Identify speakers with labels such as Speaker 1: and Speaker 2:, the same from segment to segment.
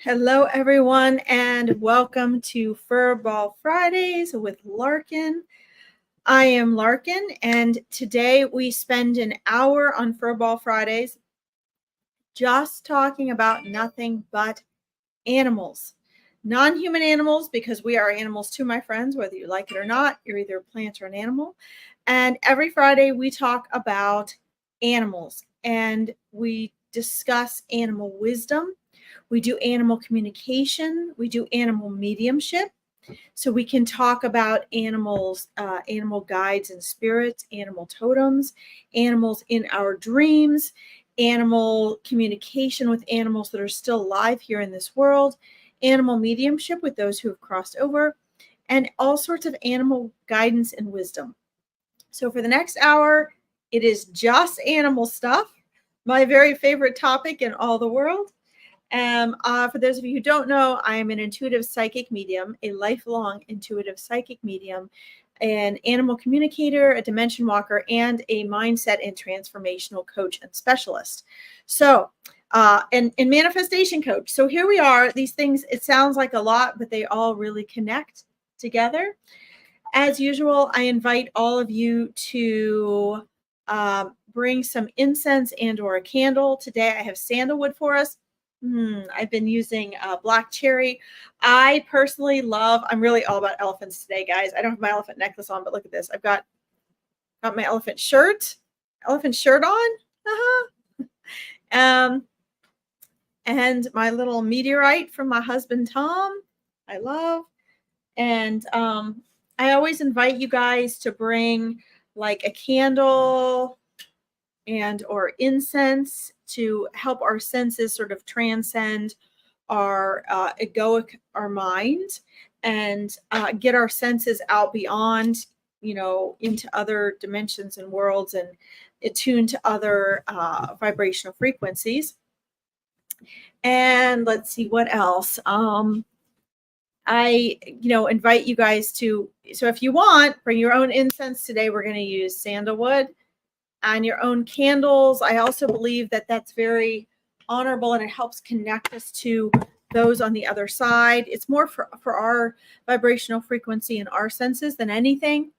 Speaker 1: Hello, everyone, and welcome to Furball Fridays with Larkin. I am Larkin, and today we spend an hour on Furball Fridays just talking about nothing but animals. Non-human animals, because we are animals too, my friends, whether you like it or not. You're either a plant or an animal. And every Friday we talk about animals, and we discuss animal wisdom. We do animal communication. We do animal mediumship. So we can talk about animals, animal guides and spirits, animal totems, animals in our dreams, animal communication with animals that are still alive here in this world, animal mediumship with those who have crossed over, and all sorts of animal guidance and wisdom. So for the next hour, it is just animal stuff, my very favorite topic in all the world. For those of you who don't know, I am an intuitive psychic medium, a lifelong intuitive psychic medium, an animal communicator, a dimension walker, and a mindset and transformational coach and specialist. So, and manifestation coach. So here we are. These things, it sounds like a lot, but they all really connect together. As usual, I invite all of you to bring some incense and or a candle. Today I have sandalwood for us. I've been using black cherry. I personally love, I'm really all about elephants today, guys. I don't have my elephant necklace on, but look at this. I've got my elephant shirt on. Uh-huh. And my little meteorite from my husband, Tom, I love. And I always invite you guys to bring like a candle and or incense to help our senses sort of transcend our egoic, our mind, and get our senses out beyond, into other dimensions and worlds, and attune to other vibrational frequencies. And let's see what else. I, invite you guys to, so if you want, bring your own incense. Today we're going to use sandalwood, and your own candles. I also believe that that's very honorable, and it helps connect us to those on the other side. It's more for our vibrational frequency and our senses than anything.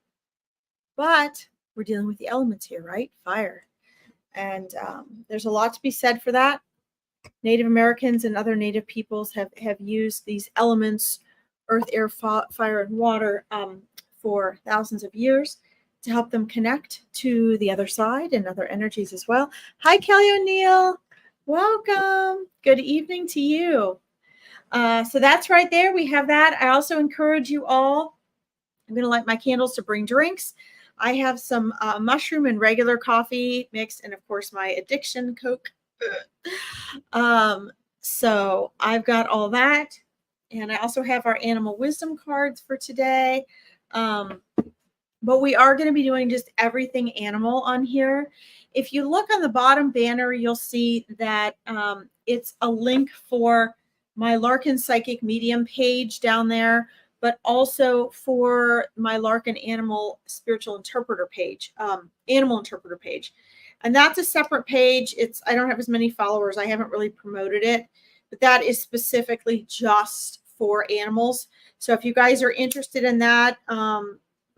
Speaker 1: But we're dealing with the elements here, right? Fire. And there's a lot to be said for that. Native Americans and other Native peoples have used these elements, earth, air, fire, and water, for thousands of years to help them connect to the other side and other energies as well. Hi, Kelly O'Neill. Welcome. Good evening to you. So that's right there. We have that. I also encourage you all, I'm going to light my candles, to bring drinks. I have some mushroom and regular coffee mixed, and of course my addiction Coke. So I've got all that. And I also have our animal wisdom cards for today. But we are going to be doing just everything animal on here. If you look on the bottom banner, you'll see that it's a link for my Larkin Psychic Medium page down there, but also for my Larkin Animal Spiritual Interpreter page, Animal Interpreter page. And that's a separate page. I don't have as many followers. I haven't really promoted it, but that is specifically just for animals. So if you guys are interested in that,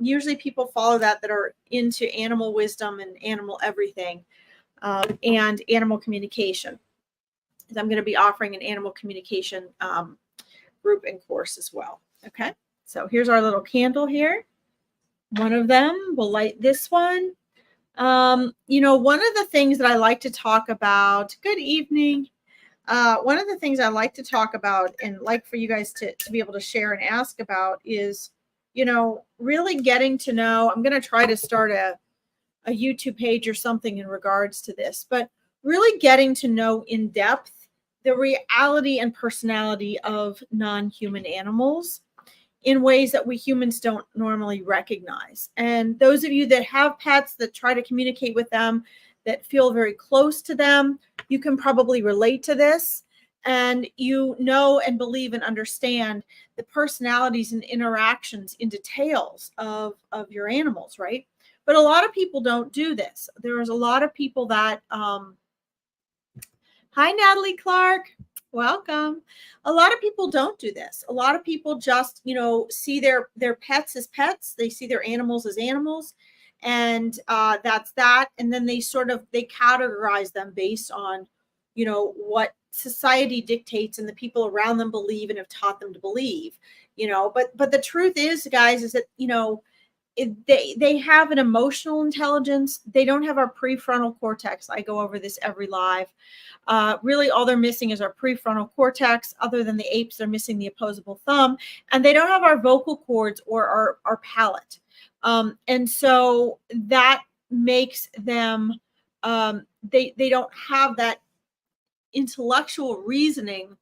Speaker 1: usually people follow that are into animal wisdom and animal everything, and animal communication. I'm going to be offering an animal communication group and course as well. Okay, so here's our little candle here. One of them, we'll light this one. One of the things that I like to talk about, good evening. One of the things I like to talk about and like for you guys to be able to share and ask about is, really getting to know. I'm going to try to start a YouTube page or something in regards to this, but really getting to know in depth the reality and personality of non-human animals in ways that we humans don't normally recognize. And those of you that have pets, that try to communicate with them, that feel very close to them, you can probably relate to this. And you know and believe and understand the personalities and interactions in details of your animals, right? But a lot of people don't do this. There's a lot of people that, hi, Natalie Clark. Welcome. A lot of people don't do this. A lot of people just, see their pets as pets. They see their animals as animals, and that's that. And then they categorize them based on, what society dictates and the people around them believe and have taught them to believe. But the truth is, guys, is that they have an emotional intelligence. They don't have our prefrontal cortex. I go over this every live. Really, all they're missing is our prefrontal cortex. Other than the apes, they're missing the opposable thumb, and they don't have our vocal cords or our palate. And so that makes them they don't have that intellectual reasoning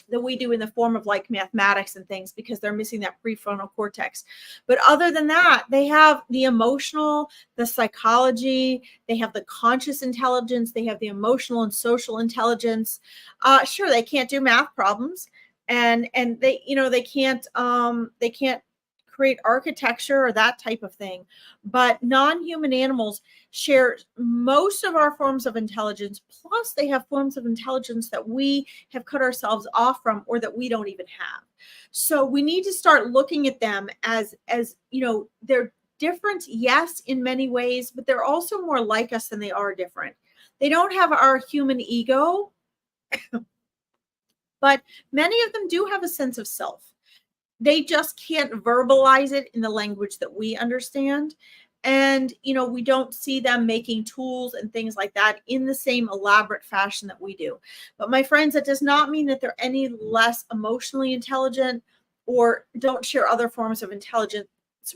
Speaker 1: that we do in the form of like mathematics and things, because they're missing that prefrontal cortex. But other than that, they have the emotional, the psychology, they have the conscious intelligence, they have the emotional and social intelligence. Sure, they can't do math problems, and they can't create architecture or that type of thing. But non-human animals share most of our forms of intelligence, plus they have forms of intelligence that we have cut ourselves off from, or that we don't even have. So we need to start looking at them as they're different, yes, in many ways, but they're also more like us than they are different. They don't have our human ego, but many of them do have a sense of self. They just can't verbalize it in the language that we understand. And, we don't see them making tools and things like that in the same elaborate fashion that we do. But my friends, that does not mean that they're any less emotionally intelligent or don't share other forms of intelligence,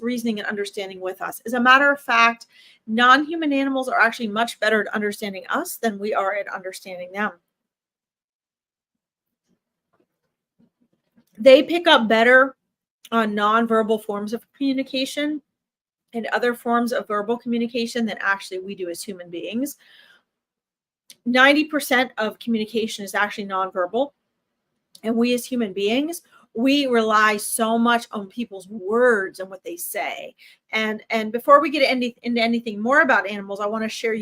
Speaker 1: reasoning, and understanding with us. As a matter of fact, non-human animals are actually much better at understanding us than we are at understanding them. They pick up better on nonverbal forms of communication and other forms of verbal communication than actually we do as human beings. 90% of communication is actually nonverbal. And we as human beings, we rely so much on people's words and what they say. And before we get into anything more about animals, I want to share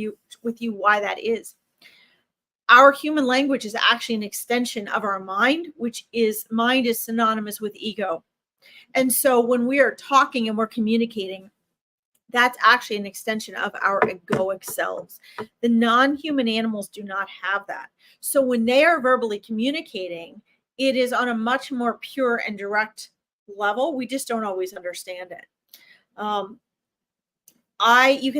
Speaker 1: with you why that is. Our human language is actually an extension of our mind, mind is synonymous with ego. And so when we are talking and we're communicating, that's actually an extension of our egoic selves. The non-human animals do not have that. So when they are verbally communicating, it is on a much more pure and direct level. We just don't always understand it. You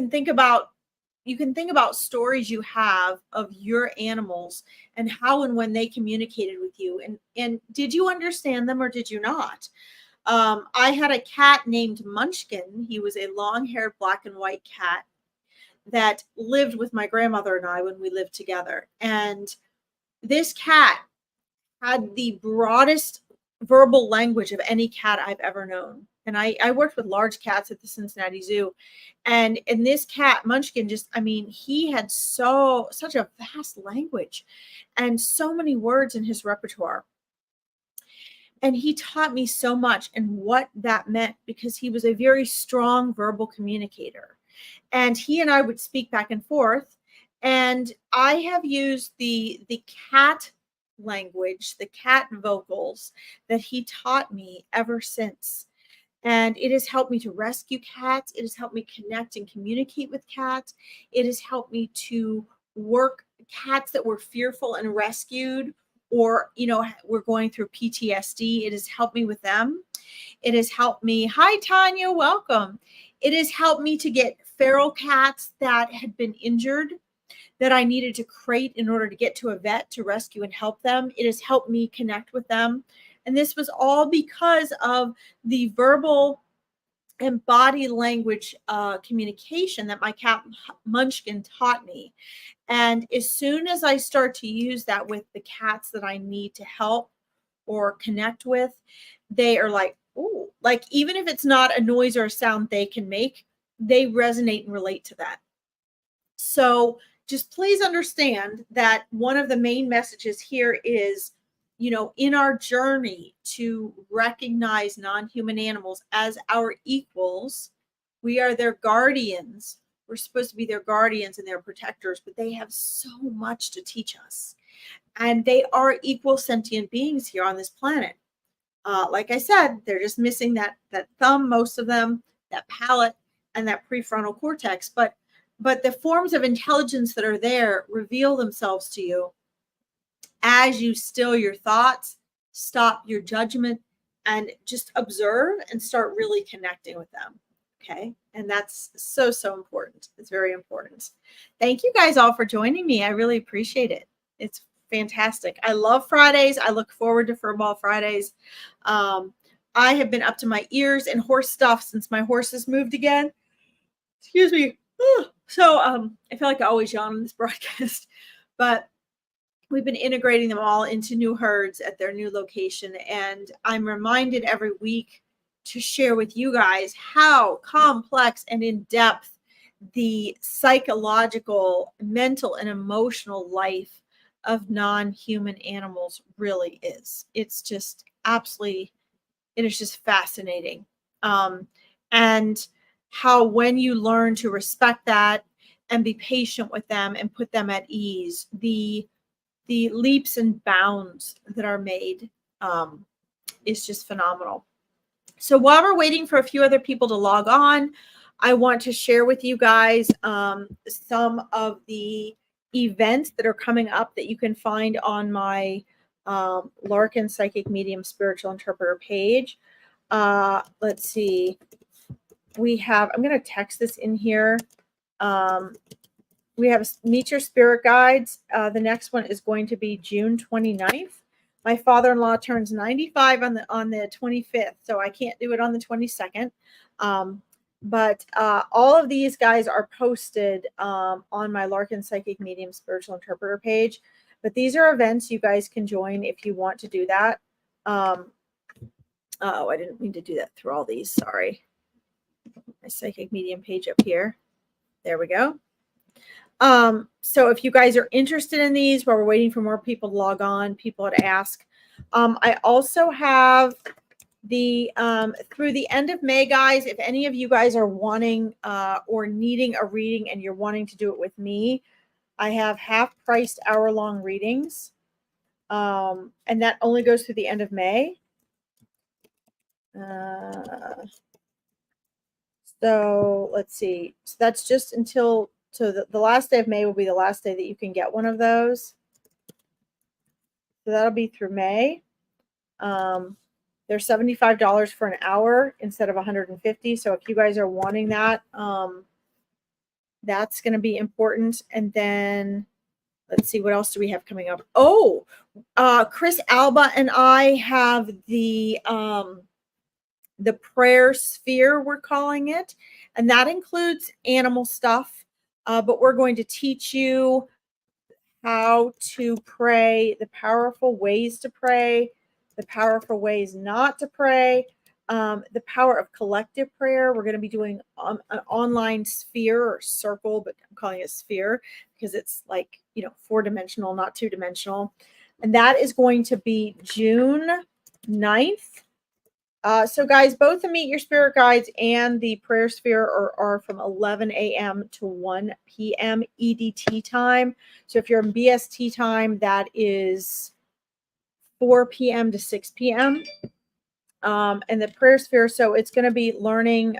Speaker 1: can think about stories you have of your animals and how and when they communicated with you, and did you understand them or did you not? I had a cat named Munchkin. He was a long-haired black and white cat that lived with my grandmother and I when we lived together. And this cat had the broadest verbal language of any cat I've ever known. And I worked with large cats at the Cincinnati Zoo. And in this cat, Munchkin, he had such a vast language and so many words in his repertoire. And he taught me so much and what that meant, because he was a very strong verbal communicator. And he and I would speak back and forth. And I have used the cat language, the cat vocals that he taught me ever since. And it has helped me to rescue cats. It has helped me connect and communicate with cats. It has helped me to work cats that were fearful and rescued, or, we're going through PTSD. It has helped me with them. It has helped me. Hi, Tanya, welcome. It has helped me to get feral cats that had been injured, that I needed to crate in order to get to a vet to rescue and help them. It has helped me connect with them. And this was all because of the verbal and body language communication that my cat Munchkin taught me. And as soon as I start to use that with the cats that I need to help or connect with, they are like, oh, like even if it's not a noise or a sound they can make, they resonate and relate to that. So just please understand that one of the main messages here is, in our journey to recognize non-human animals as our equals, we are their guardians. We're supposed to be their guardians and their protectors, but they have so much to teach us. And they are equal sentient beings here on this planet. Like I said, they're just missing that thumb, most of them, that palate, and that prefrontal cortex. But the forms of intelligence that are there reveal themselves to you as you still your thoughts, stop your judgment, and just observe and start really connecting with them. Okay. And that's so, so important. It's very important. Thank you guys all for joining me. I really appreciate it. It's fantastic. I love Fridays. I look forward to Furball Fridays. I have been up to my ears in horse stuff since my horses moved again. Excuse me. So I feel like I always yawn on this broadcast, but we've been integrating them all into new herds at their new location. And I'm reminded every week to share with you guys how complex and in depth the psychological, mental, and emotional life of non-human animals really is. It's just absolutely, it is just fascinating. And how when you learn to respect that and be patient with them and put them at ease, the leaps and bounds that are made is just phenomenal. So while we're waiting for a few other people to log on, I want to share with you guys some of the events that are coming up that you can find on my Larkin Psychic Medium Spiritual Interpreter page. Let's see. We have, I'm going to text this in here. We have Meet Your Spirit Guides. The next one is going to be June 29th. My father-in-law turns 95 on the 25th, so I can't do it on the 22nd. But all of these guys are posted on my Larkin Psychic Medium Spiritual Interpreter page. But these are events you guys can join if you want to do that. Oh, I didn't mean to do that through all these. Sorry. My Psychic Medium page up here. There we go. So if you guys are interested in these, while we're waiting for more people to log on, people to ask. I also have the through the end of May, guys, if any of you guys are wanting or needing a reading and you're wanting to do it with me, I have half-priced hour-long readings. And that only goes through the end of May. So let's see. So that's just until, so the last day of May will be the last day that you can get one of those. So that'll be through May. They're $75 for an hour instead of $150. So if you guys are wanting that, that's going to be important. And then let's see, what else do we have coming up? Oh, Chris Alba and I have the prayer sphere, we're calling it. And that includes animal stuff. But we're going to teach you how to pray, the powerful ways to pray, the powerful ways not to pray, the power of collective prayer. We're going to be doing an online sphere or circle, but I'm calling it sphere because it's like, 4-dimensional, not 2-dimensional. And that is going to be June 9th. So guys, both the Meet Your Spirit Guides and the Prayer Sphere are from 11 a.m. to 1 p.m. EDT time. So if you're in BST time, that is 4 p.m. to 6 p.m. And the Prayer Sphere, so it's going to be learning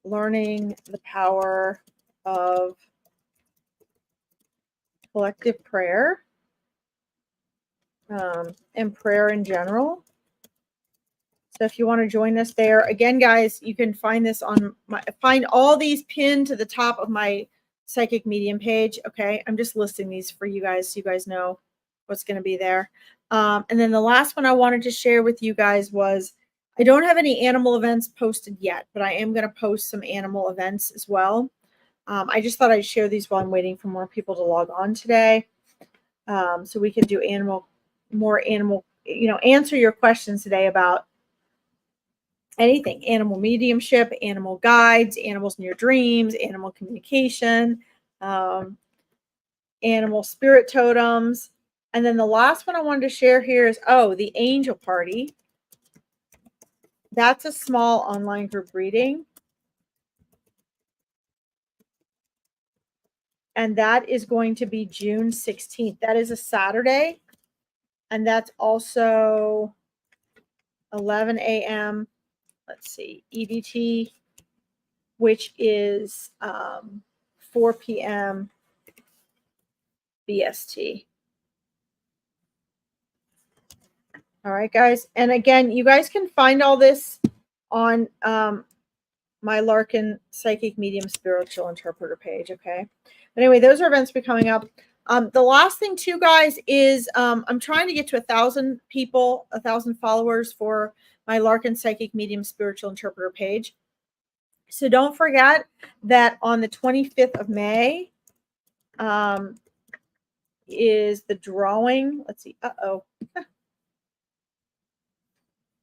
Speaker 1: the power of collective prayer and prayer in general. So if you want to join us there, again, guys, you can find this on find all these pinned to the top of my Psychic Medium page. Okay, I'm just listing these for you guys so you guys know what's going to be there. And then the last one I wanted to share with you guys was, I don't have any animal events posted yet, but I am going to post some animal events as well. I just thought I'd share these while I'm waiting for more people to log on today. So we can do more animal, answer your questions today about anything: animal mediumship, animal guides, animals in your dreams, animal communication, animal spirit totems. And then the last one I wanted to share here is, the angel party. That's a small online group reading. And that is going to be June 16th. That is a Saturday. And that's also 11 a.m. Let's see, EDT, which is 4 p.m. BST. All right, guys. And again, you guys can find all this on my Larkin Psychic Medium Spiritual Interpreter page, okay? But anyway, those are events be coming up. The last thing too, guys, is I'm trying to get to 1,000 people, 1,000 followers for my Larkin Psychic Medium Spiritual Interpreter page. So don't forget that on the 25th of May is the drawing. Let's see. Uh-oh.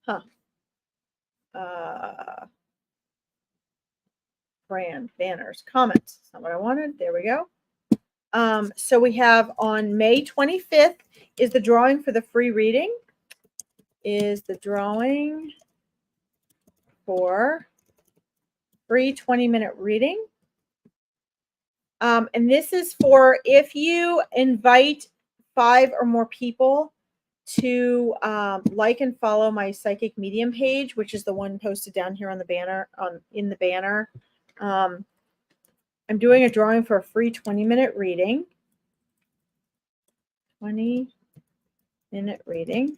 Speaker 1: Huh. Brand, banners, comments. That's not what I wanted. There we go. So we have on May 25th is the drawing for the free reading. Is the drawing for free 20-minute reading. And this is for if you invite 5 or more people to like and follow my Psychic Medium page, which is the one posted down here on the banner, in the banner. I'm doing a drawing for a free 20-minute reading. 20-minute reading.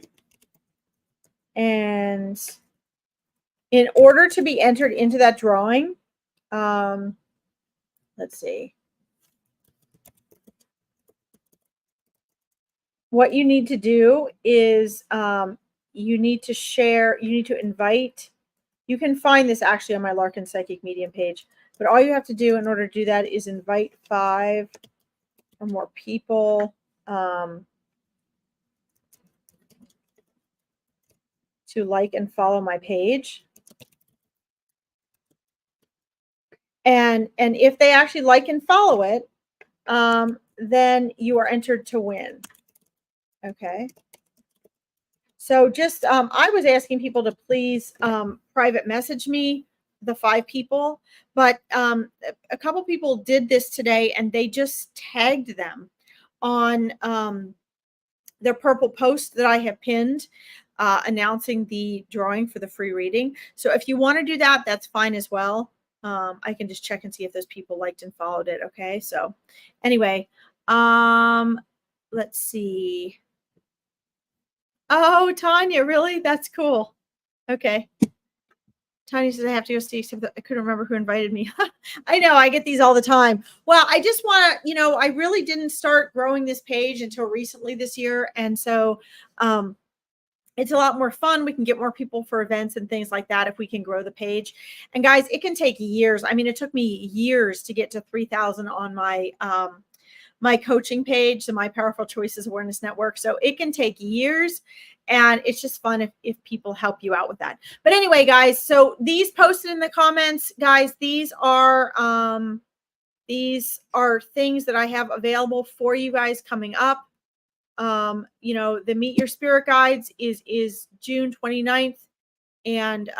Speaker 1: And in order to be entered into that drawing, let's see. What you need to do is you need to share, you need to invite. You can find this actually on my Larkin Psychic Medium page, but all you have to do in order to do that is invite 5 or more people to like and follow my page. And if they actually like and follow it, then you are entered to win. Okay. So just, I was asking people to please private message me, the 5 people, but a couple people did this today and they just tagged them on their purple post that I have pinned announcing the drawing for the free reading. So if you want to do that, that's fine as well. I can just check and see if those people liked and followed it. Okay. So anyway, let's see. Oh, Tanya, really? That's cool. Okay. Tanya says I have to go see, except I couldn't remember who invited me. I know, I get these all the time. Well, I just want to, I really didn't start growing this page until recently this year. And so it's a lot more fun. We can get more people for events and things like that if we can grow the page. And guys, it can take years. I mean, it took me years to get to 3,000 on my my coaching page, the My Powerful Choices Awareness Network. So it can take years, and it's just fun if people help you out with that. But anyway, guys, so these posted in the comments, guys, these are things that I have available for you guys coming up. The Meet Your Spirit Guides is June 29th. And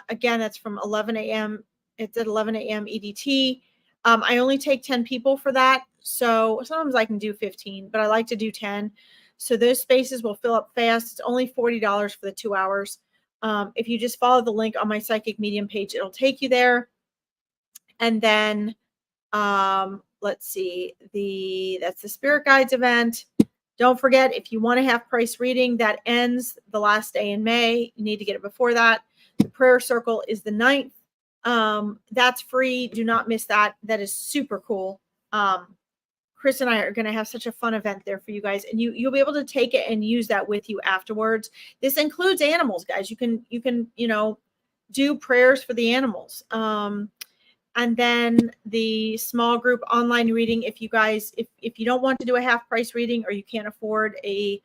Speaker 1: again, that's from 11 a.m. It's at 11 a.m. EDT. I only take 10 people for that. So sometimes I can do 15, but I like to do 10. So those spaces will fill up fast. It's only $40 for the 2 hours. If you just follow the link on my Psychic Medium page, it'll take you there. And then let's see, that's the Spirit Guides event. Don't forget, if you want to have price reading, that ends the last day in May. You need to get it before that. The prayer circle is the 9th. That's free. Do not miss that. That is super cool. Chris and I are going to have such a fun event there for you guys, and you'll be able to take it and use that with you afterwards. This includes animals, guys. You can do prayers for the animals. And then the small group online reading, if you guys, if you don't want to do a half price reading, or you can't afford a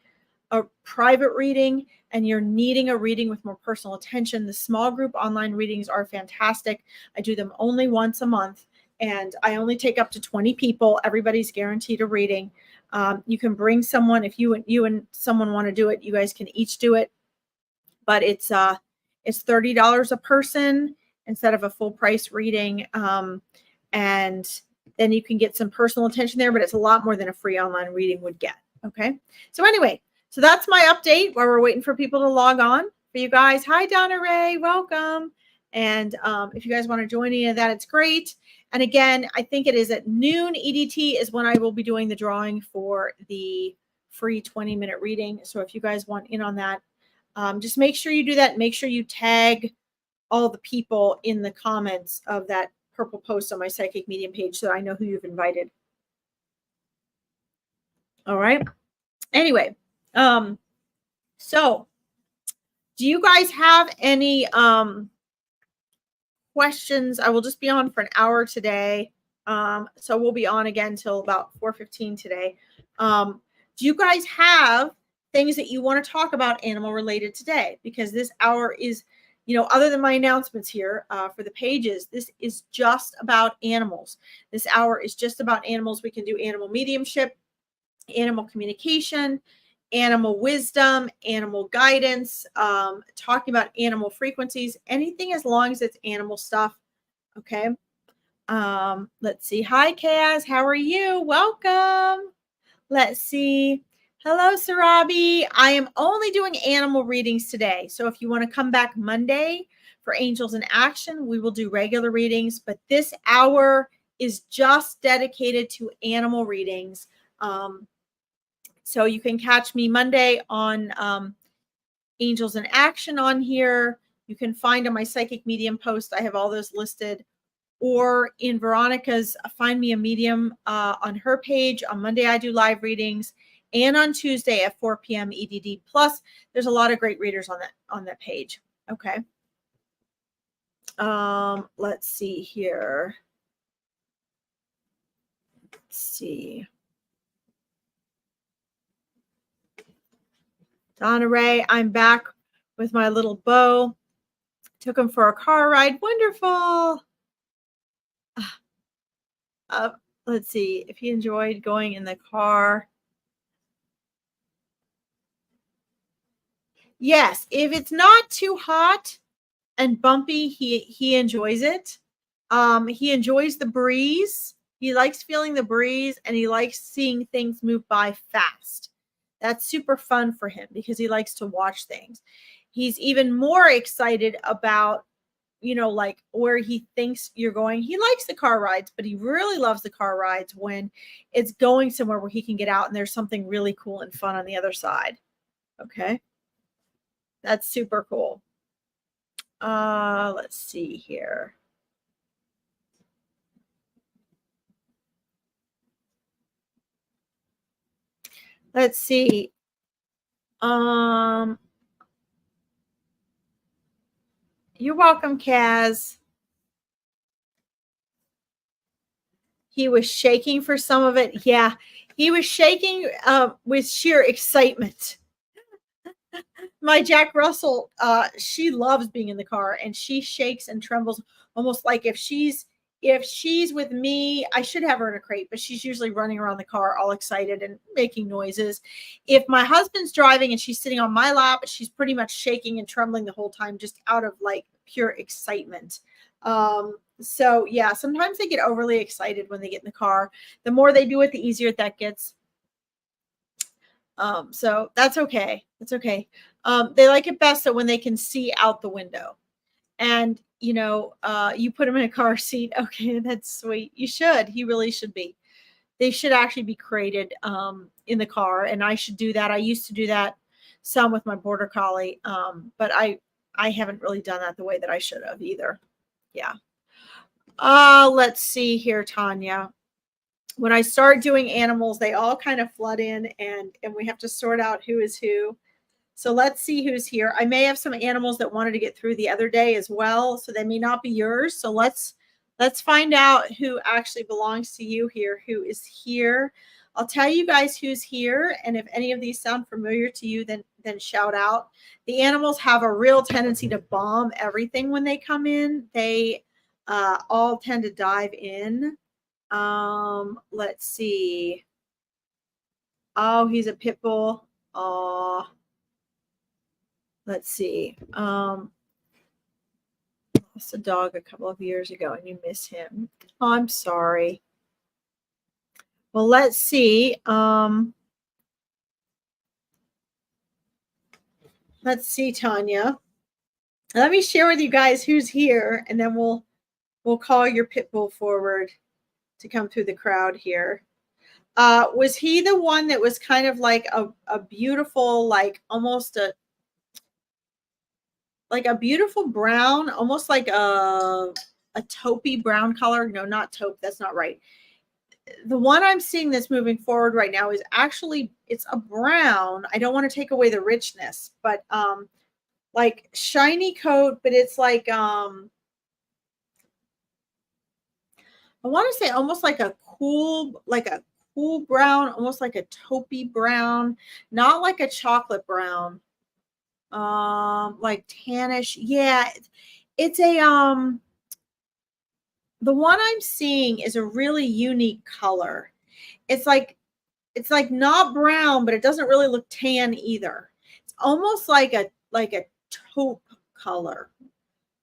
Speaker 1: private reading and you're needing a reading with more personal attention, the small group online readings are fantastic. I do them only once a month, and I only take up to 20 people. Everybody's guaranteed a reading. You can bring someone. If you and someone want to do it, you guys can each do it, but it's $30 a person instead of a full price reading. And then you can get some personal attention there, but it's a lot more than a free online reading would get. Okay. So anyway, so that's my update while we're waiting for people to log on for you guys. Hi, Donna Ray, welcome. And if you guys want to join any of that, it's great. And again, I think it is at noon EDT is when I will be doing the drawing for the free 20-minute reading. So if you guys want in on that, just make sure you do that. Make sure you tag all the people in the comments of that purple post on my Psychic Medium page so I know who you've invited. All right. Anyway, so do you guys have any questions? I will just be on for an hour today. So we'll be on again till about 4:15 today. Do you guys have things that you want to talk about animal related today? Because this hour is, other than my announcements here for the pages, this is just about animals. This hour is just about animals. We can do animal mediumship, animal communication, animal wisdom, animal guidance, talking about animal frequencies, anything as long as it's animal stuff. Okay. Let's see. Hi, Kaz. How are you? Welcome. Let's see. Hello, Sarabi. I am only doing animal readings today. So if you want to come back Monday for Angels in Action, we will do regular readings. But this hour is just dedicated to animal readings. So you can catch me Monday on Angels in Action on here. You can find on my Psychic Medium post. I have all those listed. Or in Veronica's Find Me a Medium on her page. On Monday, I do live readings. And on Tuesday at 4 p.m. EDD. Plus, there's a lot of great readers on that page. Okay. Let's see here. Let's see. Donna Ray, I'm back with my little beau. Took him for a car ride. Wonderful. Let's see if he enjoyed going in the car. Yes, if it's not too hot and bumpy, he enjoys it. He enjoys the breeze. He likes feeling the breeze, and he likes seeing things move by fast. That's super fun for him because he likes to watch things. He's even more excited about, like where he thinks you're going. He likes the car rides, but he really loves the car rides when it's going somewhere where he can get out and there's something really cool and fun on the other side. Okay. That's super cool. Let's see here. Let's see. You're welcome, Kaz. He was shaking for some of it. Yeah, he was shaking with sheer excitement. My Jack Russell, she loves being in the car, and she shakes and trembles almost like if she's with me. I should have her in a crate, but she's usually running around the car all excited and making noises. If my husband's driving and she's sitting on my lap, she's pretty much shaking and trembling the whole time, just out of like pure excitement. So yeah, sometimes they get overly excited when they get in the car. The more they do it, the easier that gets. So that's okay. That's okay. They like it best so when they can see out the window. And you put him in a car seat. Okay, that's sweet. You should. He really should be. They should actually be created in the car, and I should do that. I used to do that some with my border collie, but I haven't really done that the way that I should have either. Yeah. Let's see here, Tanya. When I start doing animals, they all kind of flood in, and we have to sort out who is who. So let's see who's here. I may have some animals that wanted to get through the other day as well, so they may not be yours. So let's find out who actually belongs to you here, who is here. I'll tell you guys who's here, and if any of these sound familiar to you, then shout out. The animals have a real tendency to bomb everything when they come in. They all tend to dive in. Let's see. Oh, he's a pit bull. Oh. Let's see. Lost a dog a couple of years ago and you miss him. Oh, I'm sorry. Well, let's see. Let's see, Tanya. Let me share with you guys who's here, and then we'll call your pit bull forward to come through the crowd here. Was he the one that was kind of like a beautiful, like almost a beautiful brown, almost like a taupey brown color? No, not taupe. That's not right. The one I'm seeing that's moving forward right now is actually, it's a brown. I don't want to take away the richness, but like shiny coat, but it's like I want to say almost like a cool brown, almost like a taupey brown, not like a chocolate brown, like tannish. Yeah, it's a the one I'm seeing is a really unique color. It's like not brown, but it doesn't really look tan either. It's almost like a taupe color,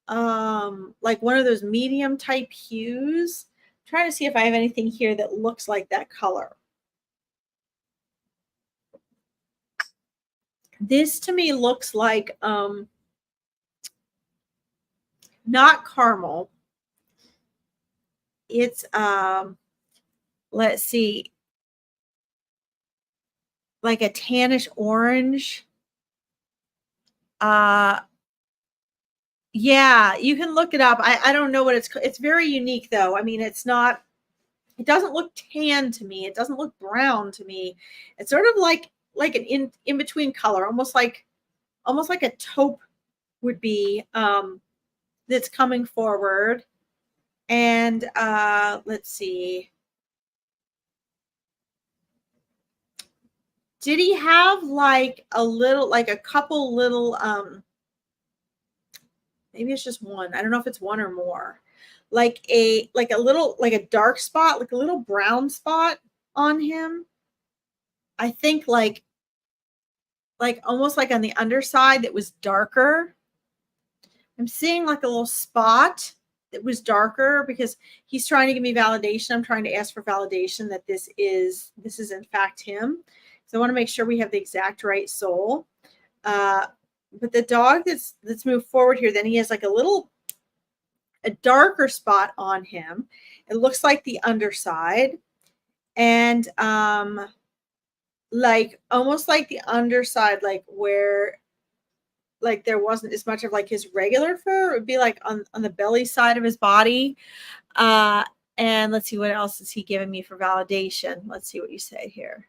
Speaker 1: like one of those medium type hues. I'm trying to see if I have anything here that looks like that color. This to me looks like not caramel. It's let's see, like a tannish orange. Yeah, you can look it up. I don't know what it's very unique though. I mean, it doesn't look tan to me. It doesn't look brown to me. It's sort of like an in between color, almost like a taupe would be, that's coming forward. And let's see. Did he have like a couple little maybe it's just one. I don't know if it's one or more. Like a little, like a dark spot, like a little brown spot on him. I think like almost like on the underside that was darker. I'm seeing like a little spot that was darker because he's trying to give me validation. I'm trying to ask for validation that this is in fact him. So I want to make sure we have the exact right soul. But the dog that's moved forward here, then he has like a darker spot on him. It looks like the underside, and like almost like the underside, like where like there wasn't as much of like his regular fur. It would be like on the belly side of his body. And let's see, what else is he giving me for validation? Let's see what you say here.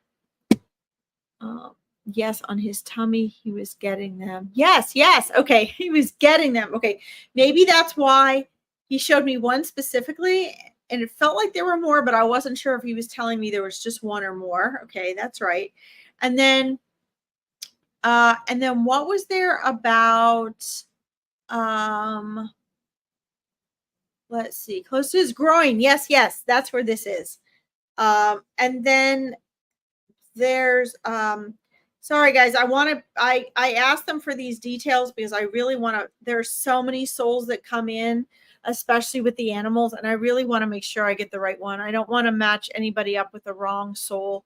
Speaker 1: Yes, on his tummy, he was getting them. Yes. Okay, he was getting them. Okay, maybe that's why he showed me one specifically, and it felt like there were more, but I wasn't sure if he was telling me there was just one or more. Okay, that's right. And then what was there about, let's see, close to his groin. Yes, that's where this is. And then there's, sorry guys, I asked them for these details because I really want to, there's so many souls that come in, especially with the animals, and I really want to make sure I get the right one. I don't want to match anybody up with the wrong soul.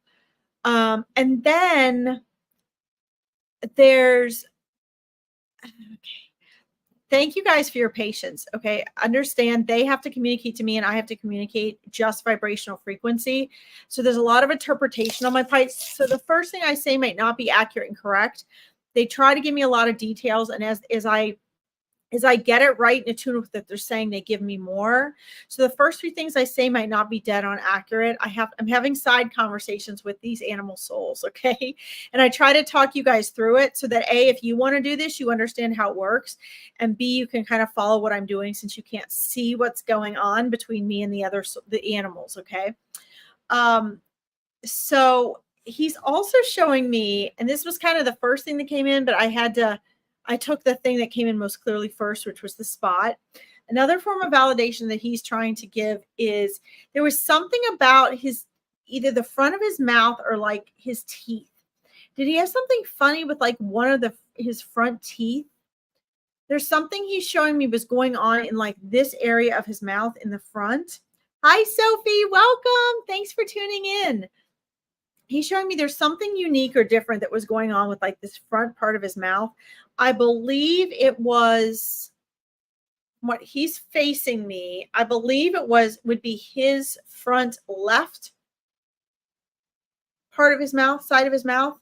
Speaker 1: And then there's, okay. Thank you guys for your patience. Okay. Understand they have to communicate to me and I have to communicate just vibrational frequency. So there's a lot of interpretation on my pipes. So the first thing I say might not be accurate and correct. They try to give me a lot of details. And as I get it right in tune with that they're saying, they give me more. So the first few things I say might not be dead on accurate. I'm having side conversations with these animal souls, okay? And I try to talk you guys through it so that A, if you want to do this, you understand how it works, and B, you can kind of follow what I'm doing since you can't see what's going on between me and the animals, okay? So he's also showing me, and this was kind of the first thing that came in, but I took the thing that came in most clearly first, which was the spot. Another form of validation that he's trying to give is there was something about either the front of his mouth or like his teeth. Did he have something funny with like one of his front teeth? There's something he's showing me was going on in like this area of his mouth in the front. Hi, Sophie. Welcome. Thanks for tuning in. He's showing me there's something unique or different that was going on with like this front part of his mouth. I believe it was what he's facing me. I believe it would be his front left part of his mouth, side of his mouth,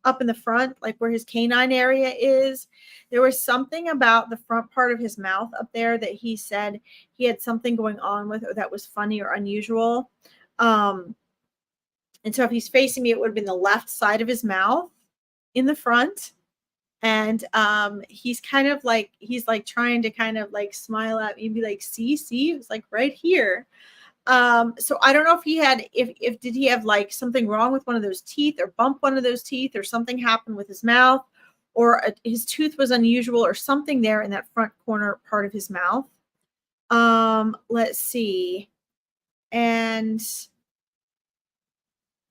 Speaker 1: up in the front, like where his canine area is. There was something about the front part of his mouth up there that he said he had something going on with, or that was funny or unusual. And so if he's facing me, it would have been the left side of his mouth in the front. And he's kind of like, he's like trying to kind of like smile at me and be like, see, it's like right here. So I don't know if he had, if did he have like something wrong with one of those teeth, or bump one of those teeth, or something happened with his mouth, or his tooth was unusual, or something there in that front corner part of his mouth. Let's see. And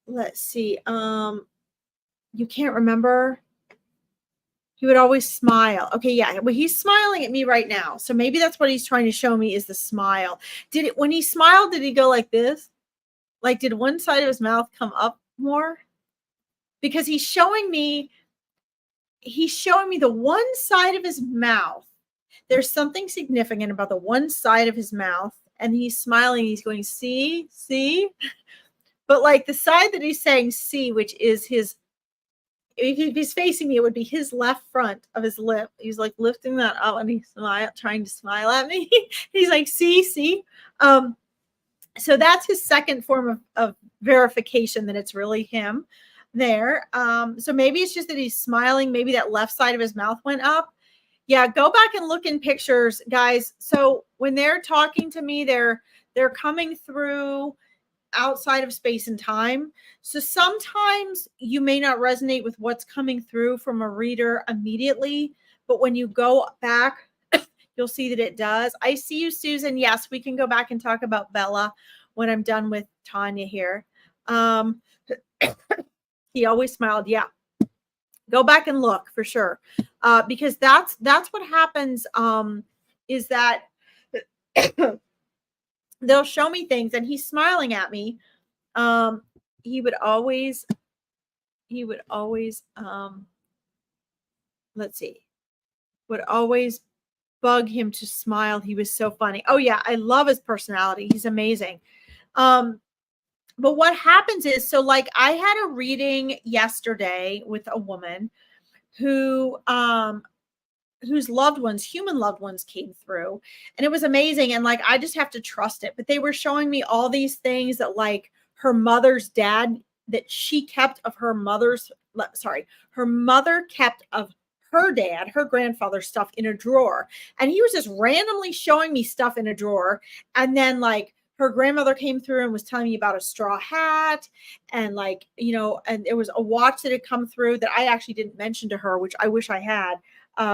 Speaker 1: let's see. You can't remember. He would always smile. Okay, yeah. Well, he's smiling at me right now. So maybe that's what he's trying to show me is the smile. When he smiled, did he go like this? Like, did one side of his mouth come up more? Because he's showing me the one side of his mouth. There's something significant about the one side of his mouth. And he's smiling. He's going, see? But like the side that he's saying see, which is his, if he's facing me, it would be his left front of his lip. He's like lifting that up and he's trying to smile at me. He's like, see. So that's his second form of verification that it's really him there. So maybe it's just that he's smiling. Maybe that left side of his mouth went up. Yeah, go back and look in pictures, guys. So when they're talking to me, they're coming through outside of space and time. So sometimes you may not resonate with what's coming through from a reader immediately, but when you go back, you'll see that it does. I see you, Susan. Yes, we can go back and talk about Bella when I'm done with Tanya here. He always smiled. Yeah. Go back and look for sure. Because that's what happens, is that they'll show me things and he's smiling at me. He would always, let's see, would always bug him to smile. He was so funny. Oh yeah. I love his personality. He's amazing. But what happens is, so like I had a reading yesterday with a woman who, whose human loved ones came through, and it was amazing. And like, I just have to trust it. But they were showing me all these things that like her mother's dad, that she kept of her mother kept of her dad, her grandfather's stuff in a drawer. And he was just randomly showing me stuff in a drawer. And then like her grandmother came through and was telling me about a straw hat, and like, and there was a watch that had come through that I actually didn't mention to her, which I wish I had,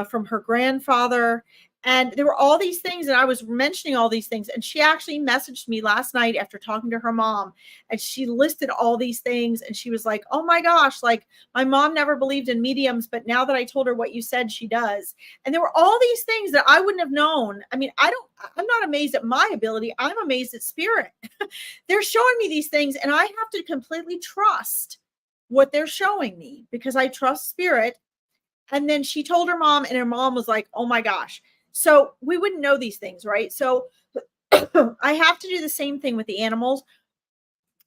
Speaker 1: from her grandfather. And there were all these things, and I was mentioning all these things. And she actually messaged me last night after talking to her mom, and she listed all these things. And she was like, oh my gosh, like my mom never believed in mediums, but now that I told her what you said, she does. And there were all these things that I wouldn't have known. I mean, I'm not amazed at my ability. I'm amazed at spirit. They're showing me these things, and I have to completely trust what they're showing me because I trust spirit. And then she told her mom, and her mom was like, oh my gosh. So we wouldn't know these things, right? So I have to do the same thing with the animals.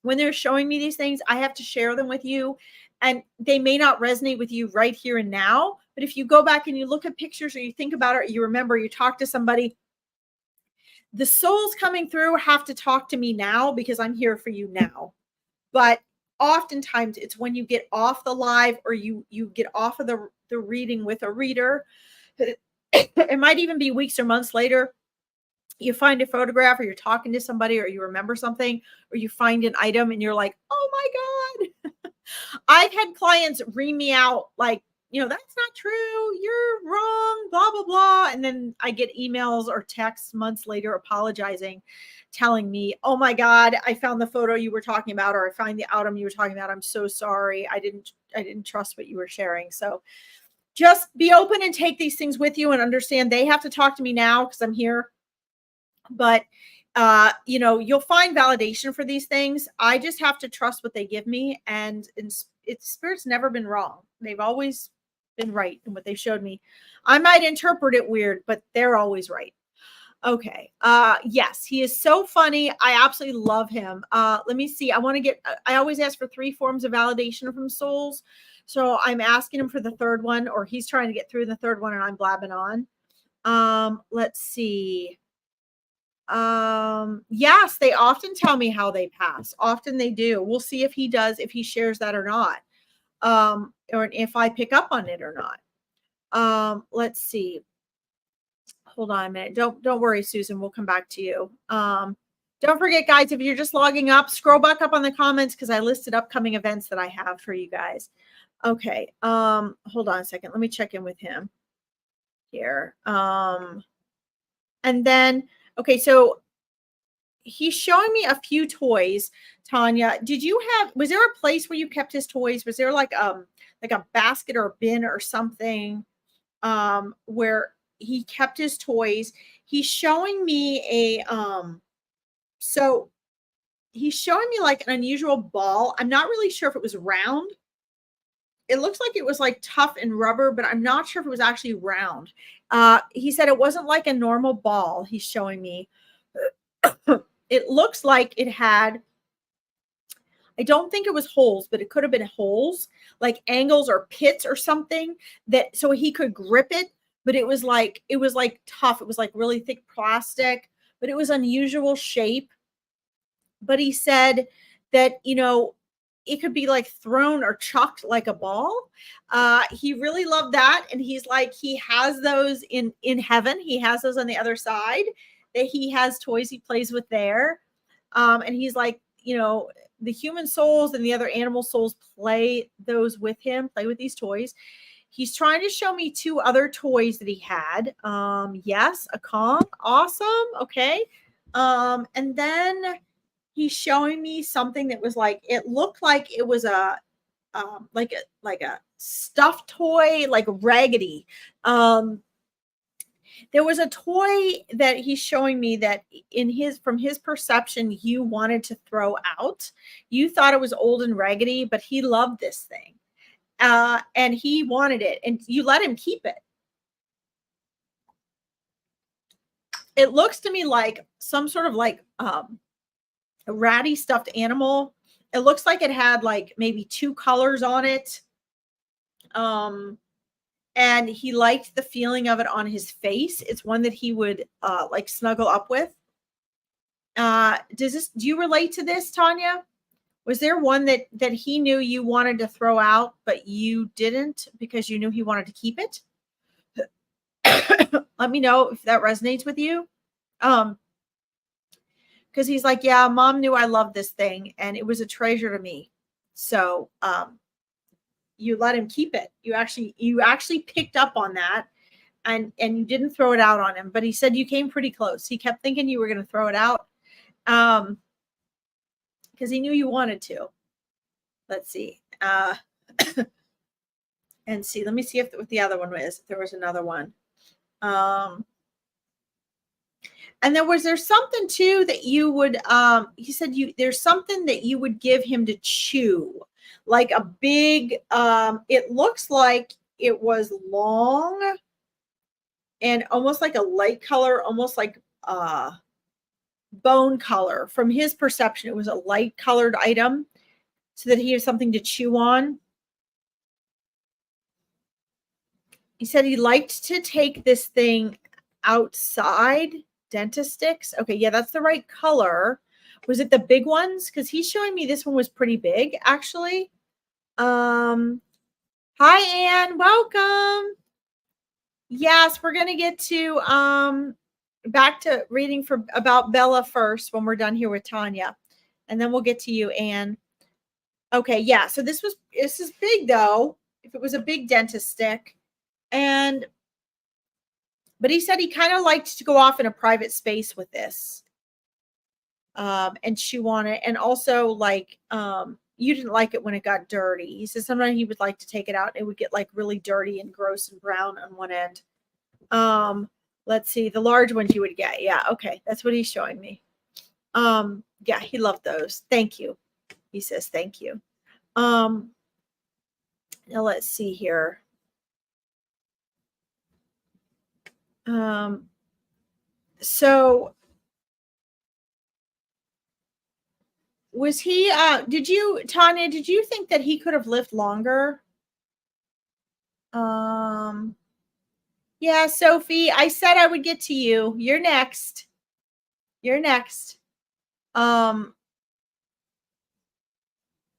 Speaker 1: When they're showing me these things, I have to share them with you. And they may not resonate with you right here and now. But if you go back and you look at pictures, or you think about it, or you remember, you talk to somebody, the souls coming through have to talk to me now because I'm here for you now. But oftentimes it's when you get off the live, or you get off of the reading with a reader. It might even be weeks or months later. You find a photograph, or you're talking to somebody, or you remember something, or you find an item and you're like, oh my God. I've had clients ream me out like, that's not true. You're wrong, blah, blah, blah. And then I get emails or texts months later apologizing, telling me, oh my God, I found the photo you were talking about, or I find the item you were talking about. I'm so sorry. I didn't trust what you were sharing. So just be open and take these things with you, and understand they have to talk to me now because I'm here. But you know, you'll find validation for these things. I just have to trust what they give me, and it's spirit's never been wrong. They've always been right in what they showed me. I might interpret it weird, but they're always right. Okay. Yes, he is so funny. I absolutely love him. Let me see. I always ask for 3 forms of validation from souls. So I'm asking him for the third one, or he's trying to get through the third one and I'm blabbing on. Let's see. Yes, they often tell me how they pass. Often they do. We'll see if he shares that or not. Or if I pick up on it or not. Let's see. Hold on a minute. Don't worry, Susan. We'll come back to you. Don't forget, guys, if you're just logging up, scroll back up on the comments because I listed upcoming events that I have for you guys. Okay. Hold on a second. Let me check in with him here. And then, okay, so he's showing me a few toys. Tanya, was there a place where you kept his toys? Was there like a basket or a bin or something where he kept his toys? He's showing me so he's showing me like an unusual ball. I'm not really sure if it was round. It looks like it was like tough and rubber, but I'm not sure if it was actually round. He said it wasn't like a normal ball. He's showing me. It looks like it had, I don't think it was holes, but it could have been holes, like angles or pits or something, that so he could grip it. But it was like tough. It was like really thick plastic, but it was unusual shape. But he said that, you know, it could be like thrown or chucked like a ball. He really loved that. And he's like, he has those in heaven. He has those on the other side, that he has toys he plays with there. And he's like, you know, the human souls and the other animal souls play with these toys. He's trying to show me 2 other toys that he had. Yes, a Kong. Awesome. Okay. And then he's showing me something that was like, it looked like it was like a stuffed toy, like Raggedy. There was a toy that he's showing me that from his perception, you wanted to throw out. You thought it was old and raggedy, but he loved this thing. And he wanted it, and you let him keep it. It looks to me like some sort of like a ratty stuffed animal. It looks like it had like maybe 2 colors on it. And he liked the feeling of it on his face. It's one that he would like snuggle up with. Do you relate to this, Tanya? Was there one that he knew you wanted to throw out, but you didn't because you knew he wanted to keep it? Let me know if that resonates with you. Because he's like, yeah, Mom knew I loved this thing, and it was a treasure to me. So you let him keep it. You actually picked up on that, and you didn't throw it out on him. But he said you came pretty close. He kept thinking you were going to throw it out, because he knew you wanted to. Let's see. And see. Let me see what the other one was. If there was another one. And then was there something too that you would, he said there's something that you would give him to chew, like a big, it looks like it was long and almost like a light color, almost like bone color. From his perception, it was a light colored item so that he has something to chew on. He said he liked to take this thing outside. Dentist sticks. Okay, yeah, that's the right color. Was it the big ones? Because he's showing me this one was pretty big, actually. Hi, Anne. Welcome. Yes, we're gonna get to back to reading about Bella first when we're done here with Tanya, and then we'll get to you, Anne. Okay, yeah. So this is big though. If it was a big dentist stick, but he said he kind of liked to go off in a private space with this, and chew on it, and also like you didn't like it when it got dirty. He said sometimes he would like to take it out and it would get like really dirty and gross and brown on one end. Let's see, the large ones you would get. Yeah, okay, that's what he's showing me. Yeah, he loved those. Thank you. He says thank you. Now let's see here. So was he Tanya, did you think that he could have lived longer? Yeah, Sophie, I said I would get to you. You're next. You're next.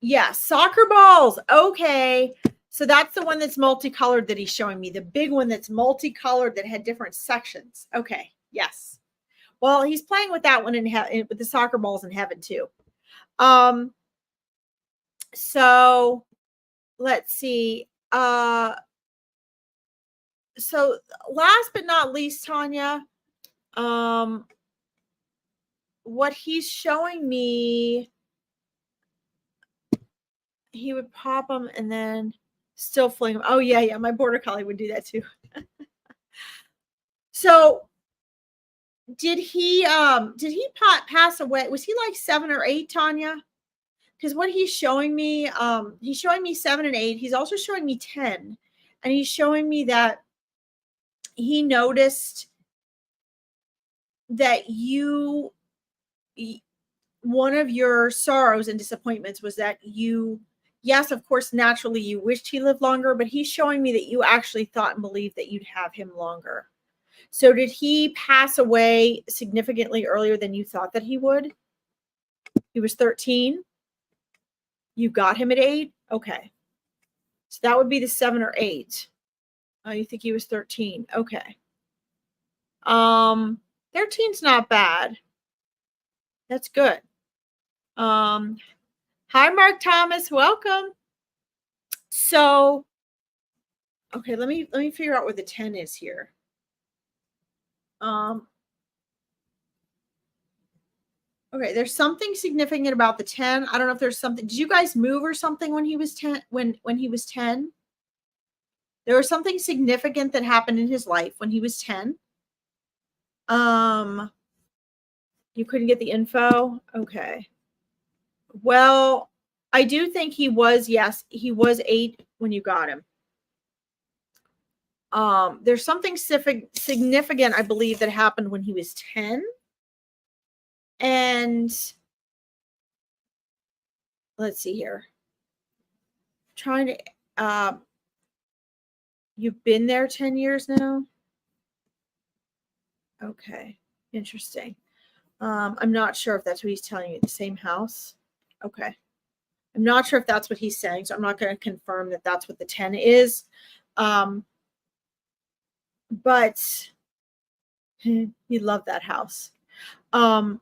Speaker 1: Yeah, soccer balls. Okay. So that's the one that's multicolored that he's showing me. The big one that's multicolored that had different sections. Okay. Yes. Well, he's playing with that one with the soccer balls in heaven too. So let's see. So last but not least, Tanya, what he's showing me, he would pop them and then still fling them. Oh yeah, my border collie would do that too. So did he pass away? Was he like 7 or 8, Tanya? Because what he's showing me 7 and 8. He's also showing me 10, and he's showing me that he noticed that one of your sorrows and disappointments was that yes, of course, naturally you wished he lived longer, but he's showing me that you actually thought and believed that you'd have him longer. So did he pass away significantly earlier than you thought that he would? He was 13. You got him at 8? Okay. So that would be the 7 or 8. Oh, you think he was 13? Okay. 13's not bad. That's good. Hi, Mark Thomas. Welcome. So, okay, let me figure out where the 10 is here. Okay, there's something significant about the 10. I don't know if there's something. Did you guys move or something when he was 10? When he was 10? There was something significant that happened in his life when he was 10. You couldn't get the info? Okay. Well, I do think he was 8 when you got him. There's something significant, I believe, that happened when he was 10. And let's see here. Trying to you've been there 10 years now? Okay. Interesting. I'm not sure if that's what he's telling you. The same house? Okay. I'm not sure if that's what he's saying, so I'm not going to confirm that that's what the 10 is. But he loved that house. But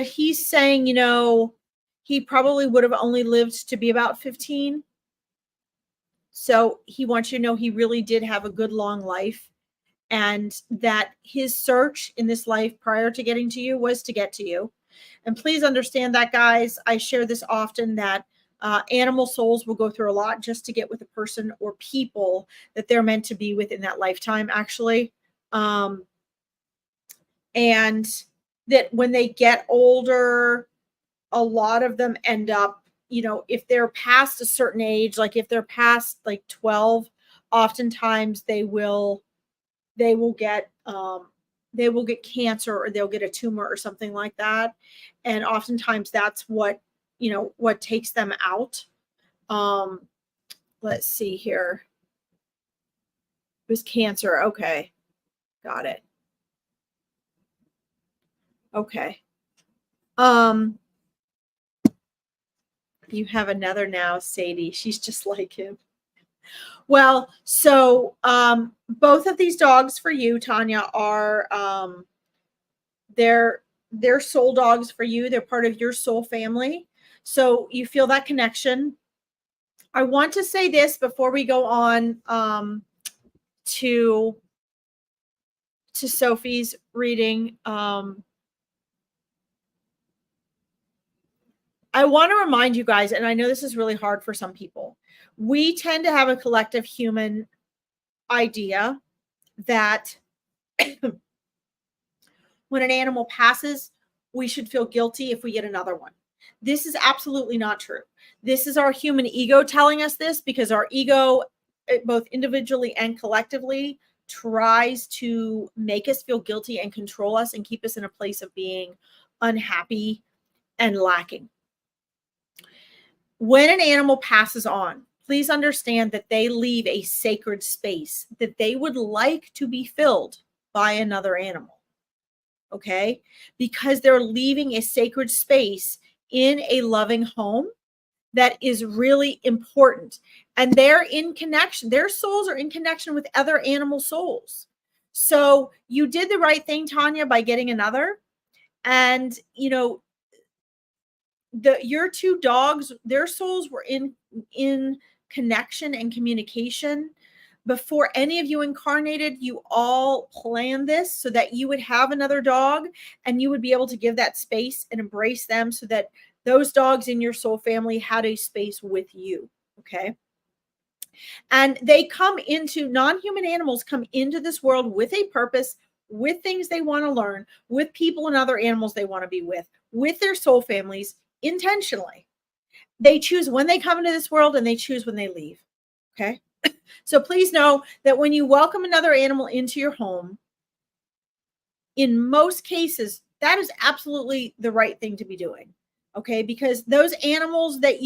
Speaker 1: he's saying, he probably would have only lived to be about 15. So he wants you to know he really did have a good long life, and that his search in this life prior to getting to you was to get to you. And please understand that, guys. I share this often, that animal souls will go through a lot just to get with a person or people that they're meant to be with in that lifetime, actually. And that when they get older, a lot of them end up, if they're past a certain age, like if they're past like 12, oftentimes they will get cancer, or they'll get a tumor or something like that. And oftentimes that's what takes them out. Let's see here. It was cancer. Okay. Got it. Okay. You have another now, Sadie. She's just like him. Well, so both of these dogs for you, Tanya, are they're soul dogs for you. They're part of your soul family. So you feel that connection. I want to say this before we go on to Sophie's reading. I want to remind you guys, and I know this is really hard for some people, we tend to have a collective human idea that when an animal passes, we should feel guilty if we get another one. This is absolutely not true. This is our human ego telling us this, because our ego, both individually and collectively, tries to make us feel guilty and control us and keep us in a place of being unhappy and lacking. When an animal passes on, please understand that they leave a sacred space that they would like to be filled by another animal. Okay? Because they're leaving a sacred space in a loving home that is really important. And they're in connection. Their souls are in connection with other animal souls. So you did the right thing, Tanya, by getting another. And, you know, your two dogs, their souls were in connection and communication before any of you incarnated. You all planned this so that you would have another dog and you would be able to give that space and embrace them, so that those dogs in your soul family had a space with you. Okay. And they come into, non-human animals come into this world with a purpose, with things they want to learn, with people and other animals they want to be with their soul families, intentionally. They choose when they come into this world and they choose when they leave. Okay. So please know that when you welcome another animal into your home, in most cases, that is absolutely the right thing to be doing. Okay. Because those animals that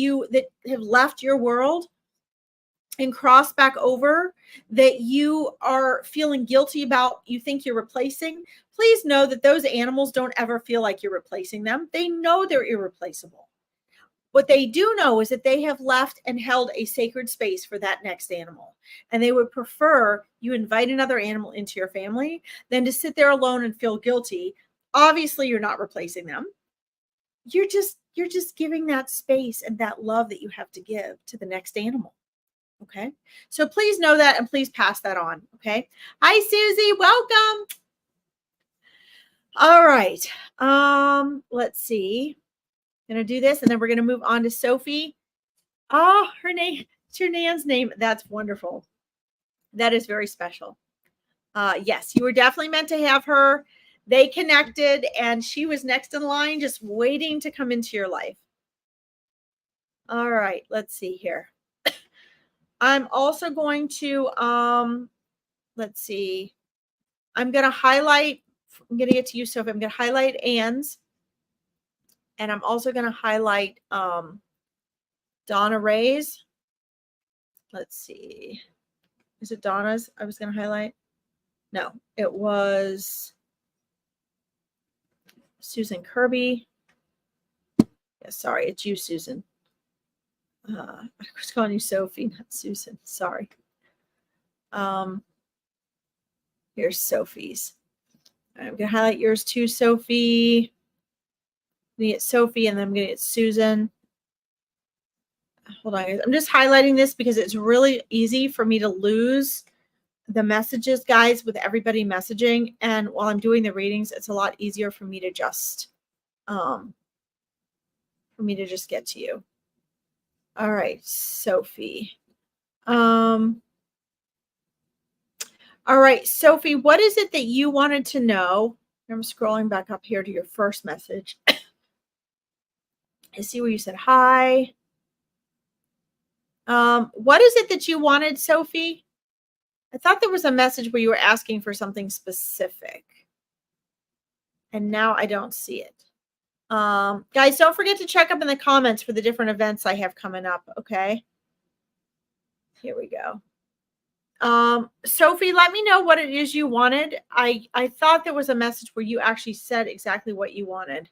Speaker 1: have left your world and crossed back over, that you are feeling guilty about, you think you're replacing, please know that those animals don't ever feel like you're replacing them. They know they're irreplaceable. What they do know is that they have left and held a sacred space for that next animal. And they would prefer you invite another animal into your family than to sit there alone and feel guilty. Obviously, you're not replacing them. You're just giving that space and that love that you have to give to the next animal. Okay. So please know that, and please pass that on. Okay. Hi, Susie. Welcome. All right. Let's see. Going to do this, and then we're going to move on to Sophie. Oh, her name, it's your Nan's name. That's wonderful. That is very special. Yes, you were definitely meant to have her. They connected, and she was next in line, just waiting to come into your life. All right, let's see here. I'm also going to, let's see. I'm going to highlight, I'm going to get to you, Sophie. I'm going to highlight Anne's. And I'm also going to highlight Donna Ray's. Let's see. Is it Donna's I was going to highlight? No, it was Susan Kirby. Yeah, sorry, it's you, Susan. I was calling you Sophie, not Susan. Sorry. Here's Sophie's. I'm going to highlight yours too, Sophie. I'm going to get Sophie, and then I'm going to get Susan. Hold on, guys. I'm just highlighting this because it's really easy for me to lose the messages, guys, with everybody messaging. And while I'm doing the readings, it's a lot easier for me to just get to you. All right, Sophie. All right, Sophie, what is it that you wanted to know? I'm scrolling back up here to your first message. I see where you said hi. What is it that you wanted, Sophie? I thought there was a message where you were asking for something specific. And now I don't see it. Guys, don't forget to check up in the comments for the different events I have coming up, okay? Here we go. Sophie, let me know what it is you wanted. I thought there was a message where you actually said exactly what you wanted.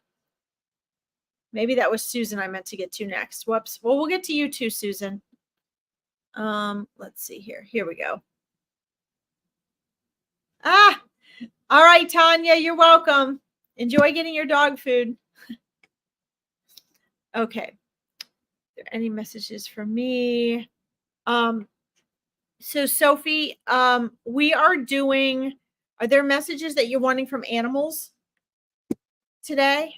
Speaker 1: Maybe that was Susan I meant to get to next. Whoops. Well, we'll get to you too, Susan. Let's see here. Here we go. All right, Tanya, you're welcome. Enjoy getting your dog food. Okay. Are there any messages for me? So Sophie, we are doing, are there messages that you're wanting from animals today?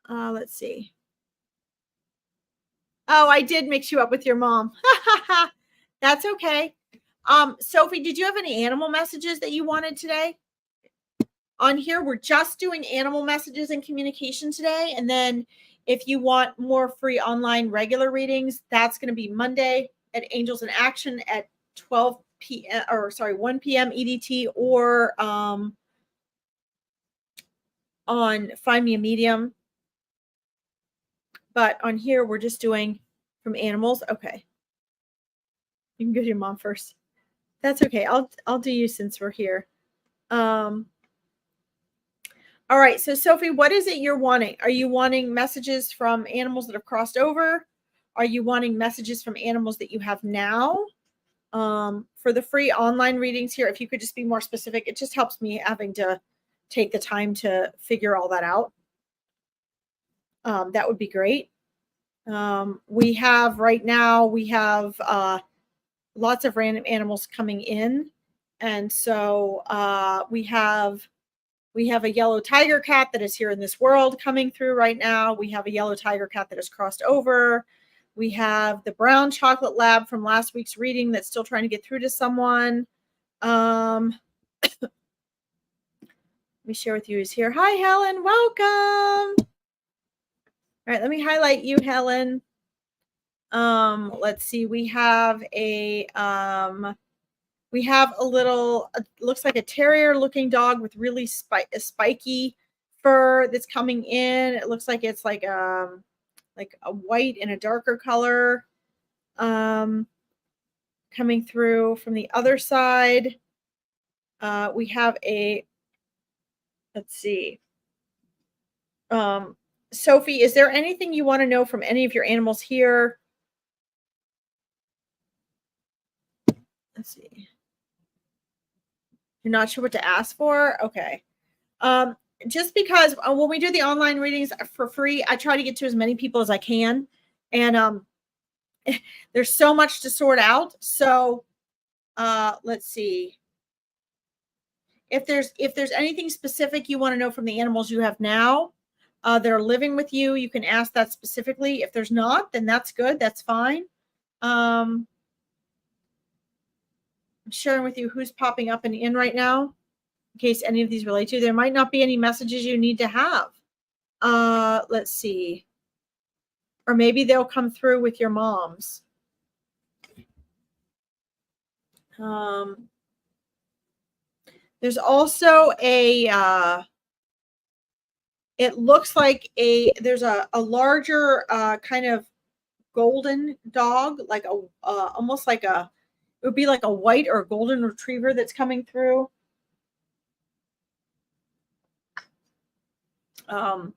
Speaker 1: Let's see. Oh, I did mix you up with your mom. That's okay. Sophie, did you have any animal messages that you wanted today? On here, we're just doing animal messages and communication today. And then if you want more free online regular readings, that's going to be Monday at Angels in Action at 12 p.m. or sorry, 1 p.m. EDT, or on Find Me a Medium. But on here, we're just doing from animals. Okay. You can go to your mom first. That's okay. I'll do you since we're here. All right. So Sophie, what is it you're wanting? Are you wanting messages from animals that have crossed over? Are you wanting messages from animals that you have now? For the free online readings here, if you could just be more specific, it just helps me having to take the time to figure all that out. That would be great. We have right now, we have lots of random animals coming in. And so we have a yellow tiger cat that is here in this world coming through right now. We have a yellow tiger cat that has crossed over. We have the brown chocolate lab from last week's reading that's still trying to get through to someone. Let me share with you who's here. Hi, Helen. Welcome. All right, let me highlight you, Helen. Let's see. We have a little, looks like a terrier looking dog with really spiky fur that's coming in. It looks like it's like a white and a darker color coming through from the other side. We have a, let's see. Sophie, is there anything you want to know from any of your animals here? Let's see. You're not sure what to ask for? Okay. Just because when we do the online readings for free, I try to get to as many people as I can. And there's so much to sort out. So let's see. If there's anything specific you want to know from the animals you have now that are living with you, you can ask that specifically. If there's not, then that's good. That's fine. I'm sharing with you who's popping up and in right now, in case any of these relate to you. There might not be any messages you need to have. Let's see. Or maybe they'll come through with your moms. There's also a, it looks like there's a larger kind of golden dog, like a, almost like a, it would be like a white or a golden retriever that's coming through. It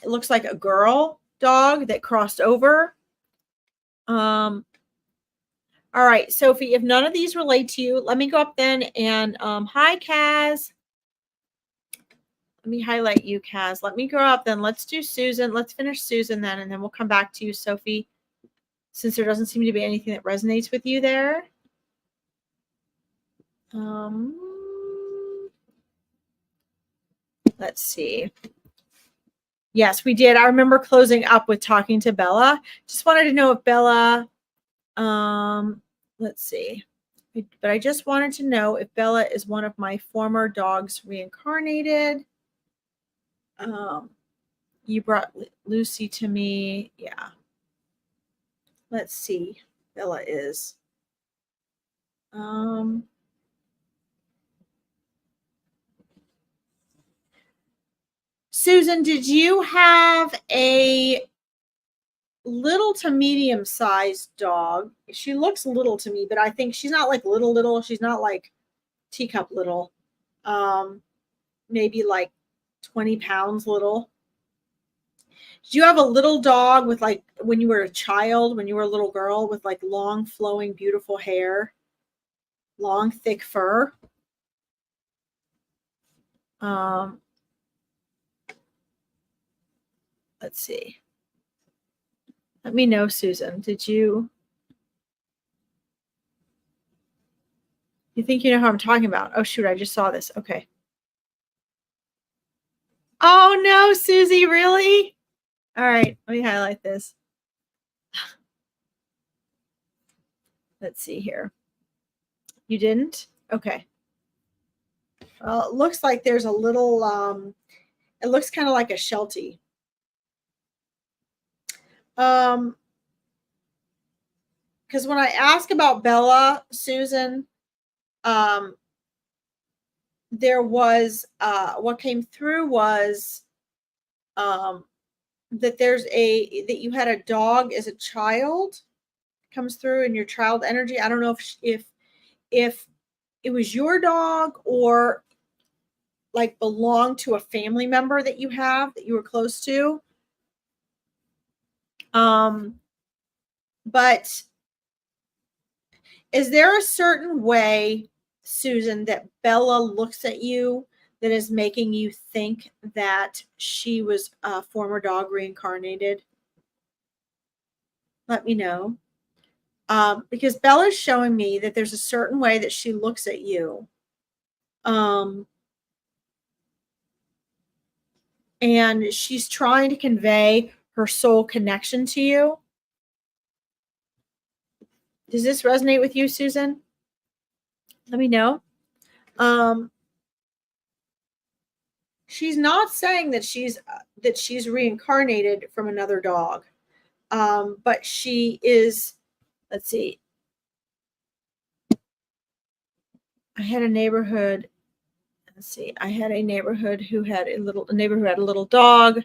Speaker 1: looks like a girl dog that crossed over. All right, Sophie, if none of these relate to you, let me go up then and hi, Kaz. Let me highlight you, Kaz. Let me go up then. Let's do Susan. Let's finish Susan then, and then we'll come back to you, Sophie, since there doesn't seem to be anything that resonates with you there. Let's see. Yes, we did. I remember closing up with talking to Bella. Just wanted to know if Bella, let's see. But I just wanted to know if Bella is one of my former dogs reincarnated. You brought Lucy to me. Yeah. Let's see. Bella is. Susan, did you have a little to medium sized dog? She looks little to me, but I think she's not like little. She's not like teacup little. Maybe like 20 pounds little. Did you have a little dog with, like, when you were a child, when you were a little girl, with like long flowing beautiful hair, long thick fur? Let's see. Let me know, Susan. Did you think you know who I'm talking about? Oh, shoot, I just saw this. Okay. Oh, no, Susie, really? All right, let me highlight this. Let's see here. You didn't? Okay. Well, it looks like there's a little, it looks kind of like a Sheltie. Because when I ask about Bella, Susan, there was, what came through was, that that you had a dog as a child comes through in your child energy. I don't know if it was your dog or like belonged to a family member that you have that you were close to. But is there a certain way, Susan, that Bella looks at you that is making you think that she was a former dog reincarnated? Let me know. Because Bella's showing me that there's a certain way that she looks at you. And she's trying to convey her soul connection to you. Does this resonate with you, Susan? Let me know. She's not saying that she's reincarnated from another dog. But she is, let's see. I had a neighborhood. Let's see. I had a neighborhood who had a little dog.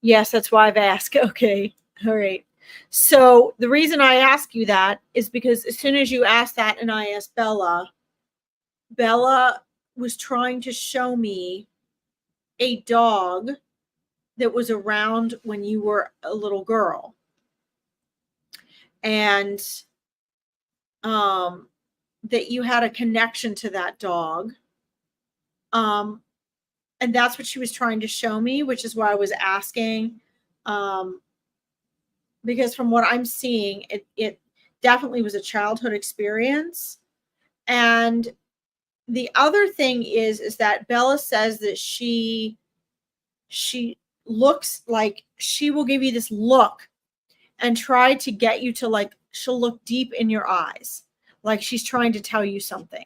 Speaker 1: Yes, that's why I've asked. Okay. All right. So the reason I ask you that is because as soon as you asked that and I asked Bella was trying to show me a dog that was around when you were a little girl. And that you had a connection to that dog. And that's what she was trying to show me, which is why I was asking. Because from what I'm seeing, it definitely was a childhood experience. And the other thing is that Bella says that she looks like she will give you this look and try to get you to, like, she'll look deep in your eyes, like she's trying to tell you something.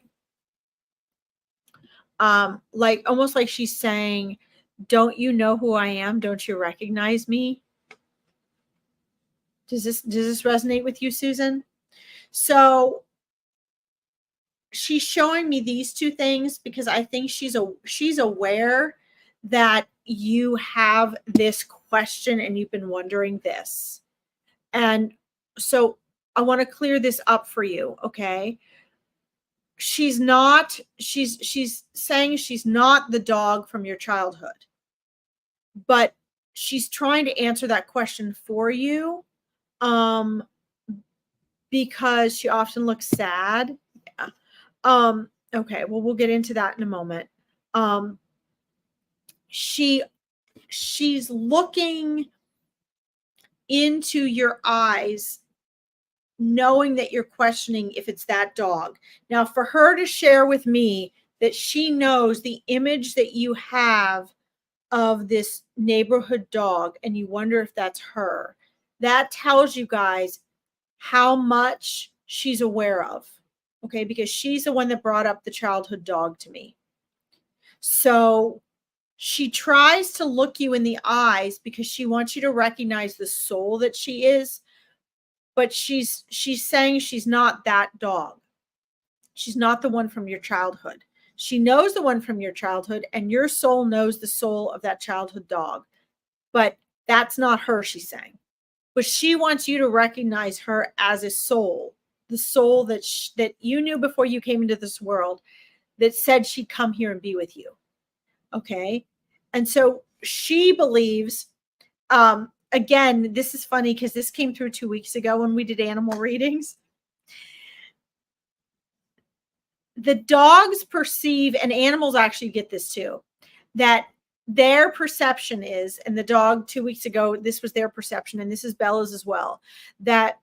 Speaker 1: Like almost like she's saying, don't you know who I am? Don't you recognize me? Does this resonate with you, Susan? So she's showing me these two things because I think she's aware that you have this question and you've been wondering this. And so I want to clear this up for you, okay? She's saying she's not the dog from your childhood, but she's trying to answer that question for you, because she often looks sad. Yeah. Okay, well, we'll get into that in a moment. She's looking into your eyes, knowing that you're questioning if it's that dog. Now, for her to share with me that she knows the image that you have of this neighborhood dog and you wonder if that's her, that tells you guys how much she's aware of, okay? Because she's the one that brought up the childhood dog to me. So she tries to look you in the eyes because she wants you to recognize the soul that she is. But she's saying she's not that dog. She's not the one from your childhood. She knows the one from your childhood, and your soul knows the soul of that childhood dog. But that's not her, she's saying. But she wants you to recognize her as a soul, the soul that you knew before you came into this world, that said she'd come here and be with you. Okay? And so she believes, again, this is funny because this came through 2 weeks ago when we did animal readings. The dogs perceive, and animals actually get this too, that their perception is, and the dog 2 weeks ago, this was their perception, and this is Bella's as well, that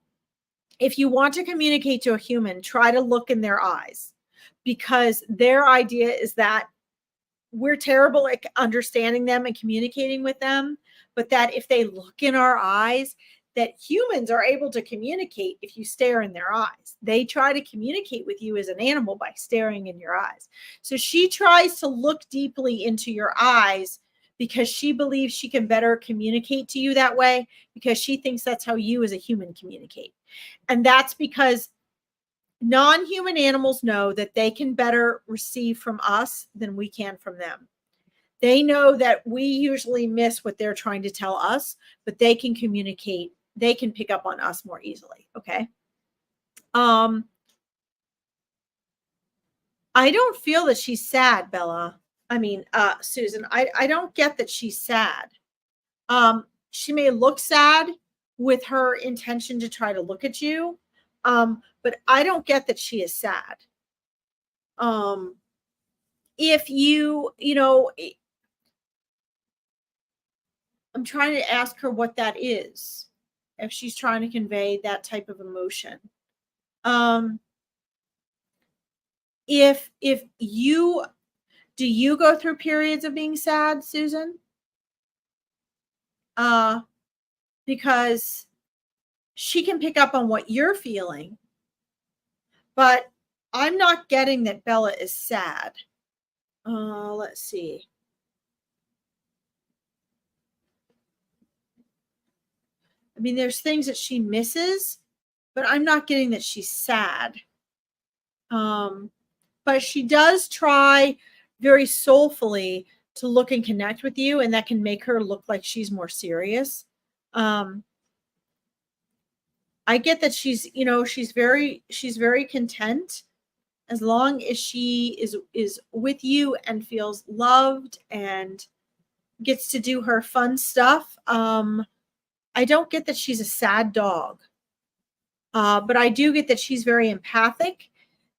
Speaker 1: if you want to communicate to a human, try to look in their eyes, because their idea is that we're terrible at understanding them and communicating with them, but that if they look in our eyes, that humans are able to communicate if you stare in their eyes. They try to communicate with you as an animal by staring in your eyes. So she tries to look deeply into your eyes because she believes she can better communicate to you that way, because she thinks that's how you as a human communicate. And that's because non-human animals know that they can better receive from us than we can from them. They know that we usually miss what they're trying to tell us, but they can communicate. They can pick up on us more easily. Okay. I don't feel that she's sad, Bella. Susan, I don't get that she's sad. She may look sad with her intention to try to look at you. But I don't get that she is sad. If I'm trying to ask her what that is, if she's trying to convey that type of emotion. If you do, you go through periods of being sad, Susan? Because she can pick up on what you're feeling, but I'm not getting that Bella is sad. Let's see. I mean, there's things that she misses, but I'm not getting that she's sad. But she does try very soulfully to look and connect with you, and that can make her look like she's more serious. I get that she's very content as long as she is with you and feels loved and gets to do her fun stuff. I don't get that she's a sad dog. But I do get that she's very empathic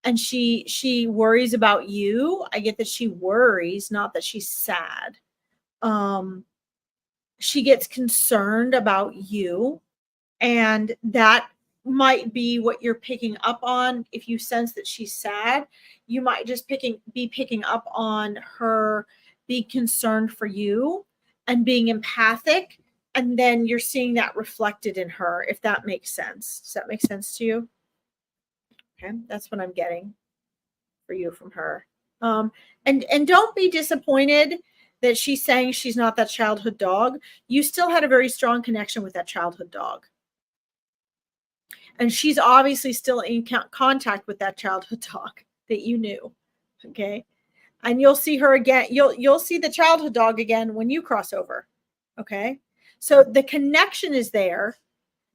Speaker 1: and she worries about you. I get that she worries, not that she's sad. She gets concerned about you, and that might be what you're picking up on. If you sense that she's sad, you might just be picking up on her being concerned for you and being empathic, and then you're seeing that reflected in her, if that makes sense. Does that make sense to you? Okay, that's what I'm getting for you from her. And don't be disappointed that she's saying she's not that childhood dog. You still had a very strong connection with that childhood dog. And she's obviously still in contact with that childhood dog that you knew. Okay. And you'll see her again. You'll see the childhood dog again when you cross over. Okay. So the connection is there.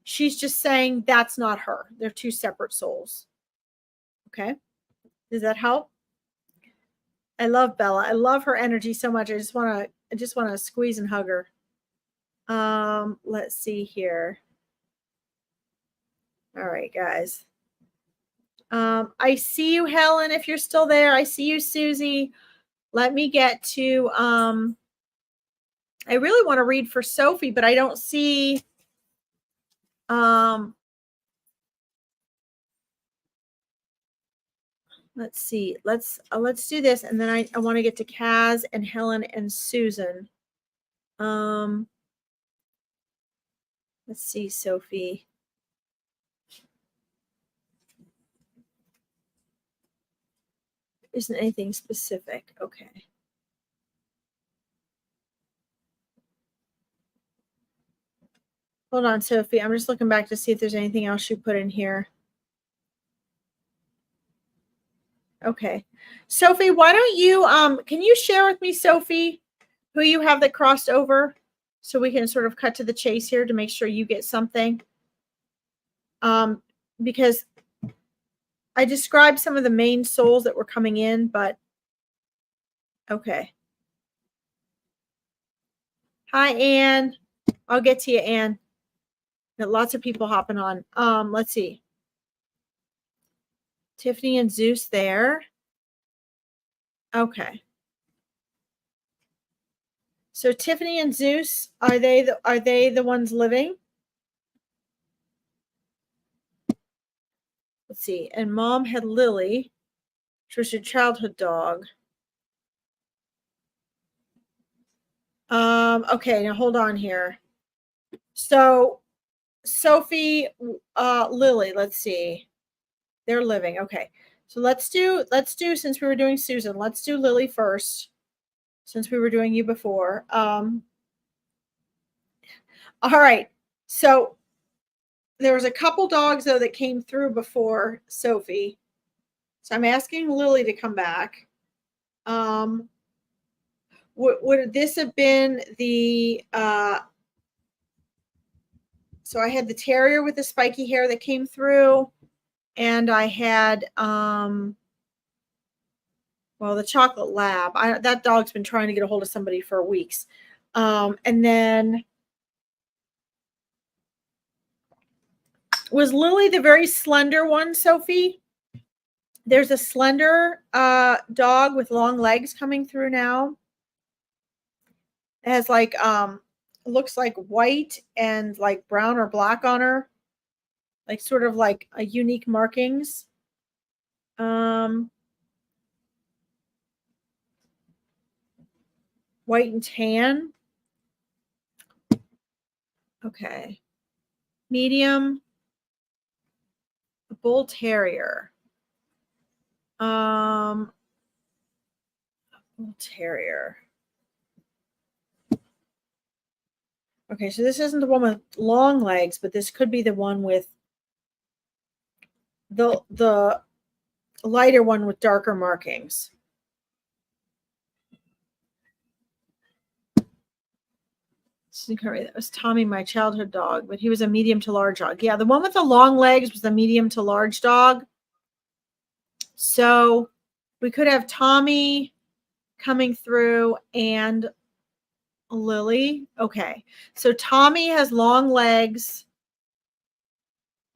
Speaker 1: She's just saying that's not her. They're two separate souls. Okay. Does that help? I love Bella. I love her energy so much. I just want to squeeze and hug her. Let's see here. All right, guys. I see you, Helen, if you're still there. I see you, Susie. Let me get to I really want to read for Sophie, but I don't see let's see. Let's do this, and then I want to get to Kaz and Helen and Susan. Let's see, Sophie. Isn't anything specific. Okay. Hold on, Sophie. I'm just looking back to see if there's anything else you put in here. Okay. Sophie, why don't you, can you share with me, Sophie, who you have that crossed over so we can sort of cut to the chase here to make sure you get something? Because I described some of the main souls that were coming in, but okay. Hi, Anne. I'll get to you, Anne. Got lots of people hopping on. Let's see. Tiffany and Zeus there. Okay. So Tiffany and Zeus, are they the ones living? Let's see. And Mom had Lily, which was your childhood dog. Okay, now hold on here. So Sophie, Lily, let's see. They're living. Okay. So let's do, since we were doing Susan, let's do Lily first, since we were doing you before. All right. So there was a couple dogs though that came through before Sophie. So I'm asking Lily to come back. Would this have been the so I had the terrier with the spiky hair that came through, and I had well, the chocolate lab. That dog's been trying to get a hold of somebody for weeks. And then was Lily the very slender one, Sophie? There's a slender dog with long legs coming through now. It has like looks like white and like brown or black on her, like sort of like a unique markings. White and tan. Okay. Medium. A bull terrier. Bull terrier. Okay, so this isn't the one with long legs, but this could be the one with the lighter one with darker markings. That was Tommy, my childhood dog, but he was a medium to large dog. Yeah, the one with the long legs was the medium to large dog. So we could have Tommy coming through and Lily. Okay, so Tommy has long legs.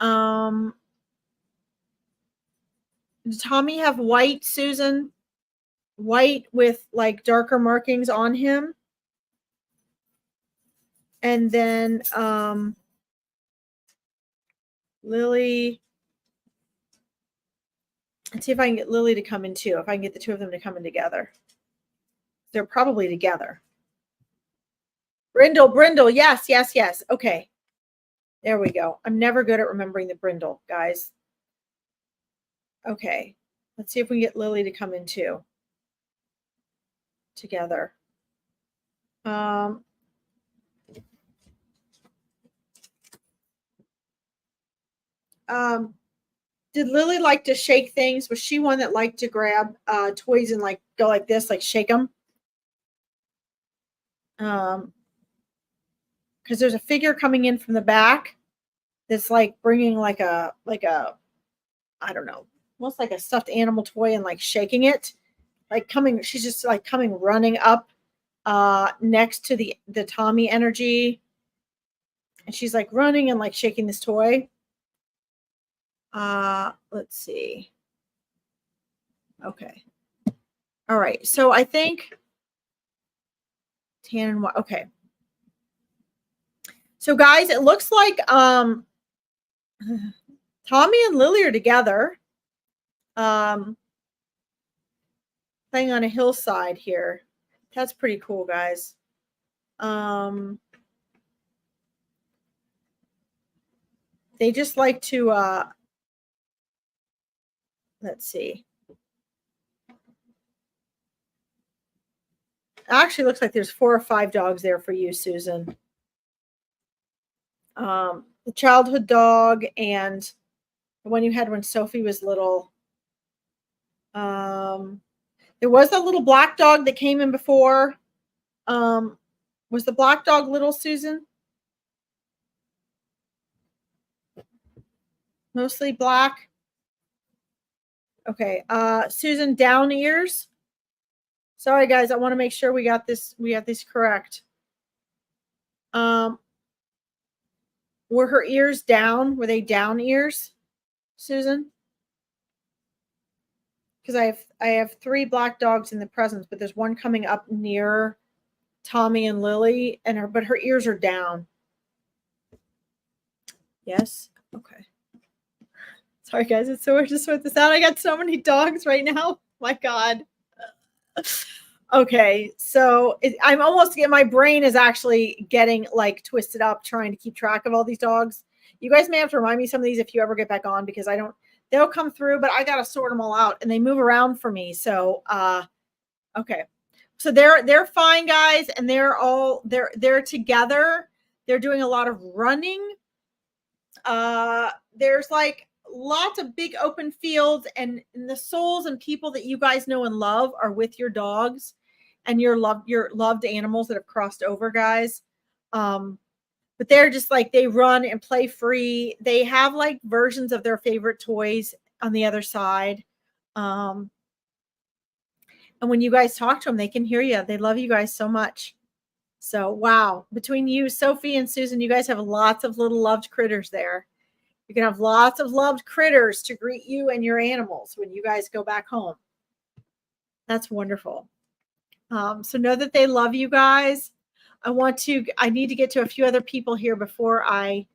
Speaker 1: Does Tommy have white, Susan? White with like darker markings on him. And then Lily. Let's see if I can get Lily to come in too. If I can get the two of them to come in together. They're probably together. Brindle. Yes. Okay. There we go. I'm never good at remembering the brindle, guys. Okay. Let's see if we can get Lily to come in too. Together. Did Lily like to shake things? Was she one that liked to grab toys and like go like this, like shake them? Because there's a figure coming in from the back that's like bringing like a I don't know, almost like a stuffed animal toy and like shaking it, like coming. She's just like coming running up next to the Tommy energy, and she's like running and like shaking this toy. Let's see. Okay. All right. So I think tan and white. Okay. So guys, it looks like Tommy and Lily are together. Playing on a hillside here. That's pretty cool, guys. They just like to let's see. Actually looks like there's 4 or 5 dogs there for you, Susan. The childhood dog and the one you had when Sophie was little. There was that little black dog that came in before. Was the black dog little, Susan? Mostly black. Okay. Susan, down ears. Sorry, guys. I want to make sure we got this correct. Were her ears down? Were they down ears, Susan? Because I have 3 black dogs in the presence, but there's one coming up near Tommy and Lily, but her ears are down. Yes. Okay. Sorry, guys. It's so hard to sort this out. I got so many dogs right now. My God. Okay, so I'm almost getting, my brain is actually getting like twisted up trying to keep track of all these dogs. You guys may have to remind me some of these if you ever get back on, because they'll come through, but I got to sort them all out and they move around for me. So, okay. So they're fine, guys. And they're together. They're doing a lot of running. There's like lots of big open fields, and the souls and people that you guys know and love are with your dogs and your loved animals that have crossed over, guys. But they're just like, they run and play free. They have like versions of their favorite toys on the other side. And when you guys talk to them, they can hear you. They love you guys so much. So, wow. Between you, Sophie, and Susan, you guys have lots of little loved critters there. You can have lots of loved critters to greet you and your animals when you guys go back home. That's wonderful. So know that they love you guys. I need to get to a few other people here before because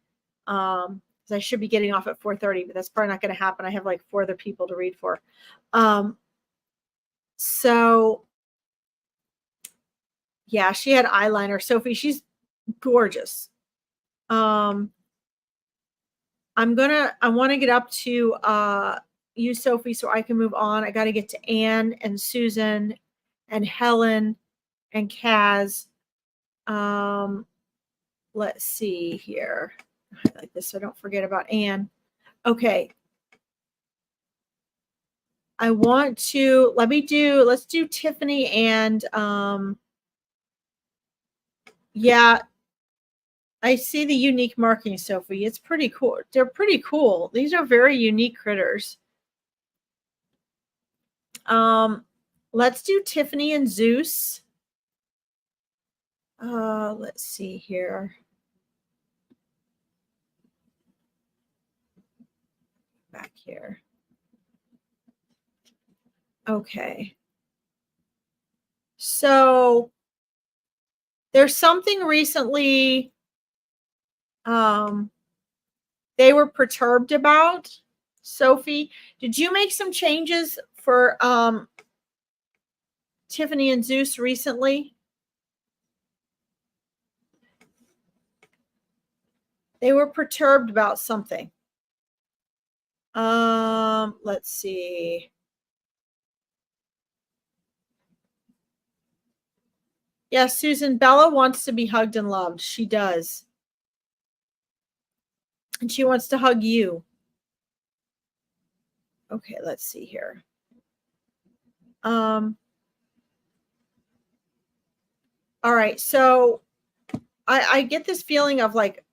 Speaker 1: I should be getting off at 4:30, but that's probably not going to happen. I have like 4 other people to read for. So yeah, she had eyeliner. Sophie, she's gorgeous. I want to get up to you, Sophie, so I can move on. I got to get to Anne and Susan and Helen and Kaz. Let's see here. I like this so I don't forget about Anne. Okay. Let's do Tiffany and yeah, I see the unique marking, Sophie. It's pretty cool. They're pretty cool. These are very unique critters. Let's do Tiffany and Zeus. Let's see here. Back here. Okay. So there's something recently they were perturbed about. Sophie, did you make some changes for Tiffany and Zeus recently? They were perturbed about something. Let's see. Yes, Susan, Bella wants to be hugged and loved. She does. And she wants to hug you. Okay, let's see here. All right, so I get this feeling of like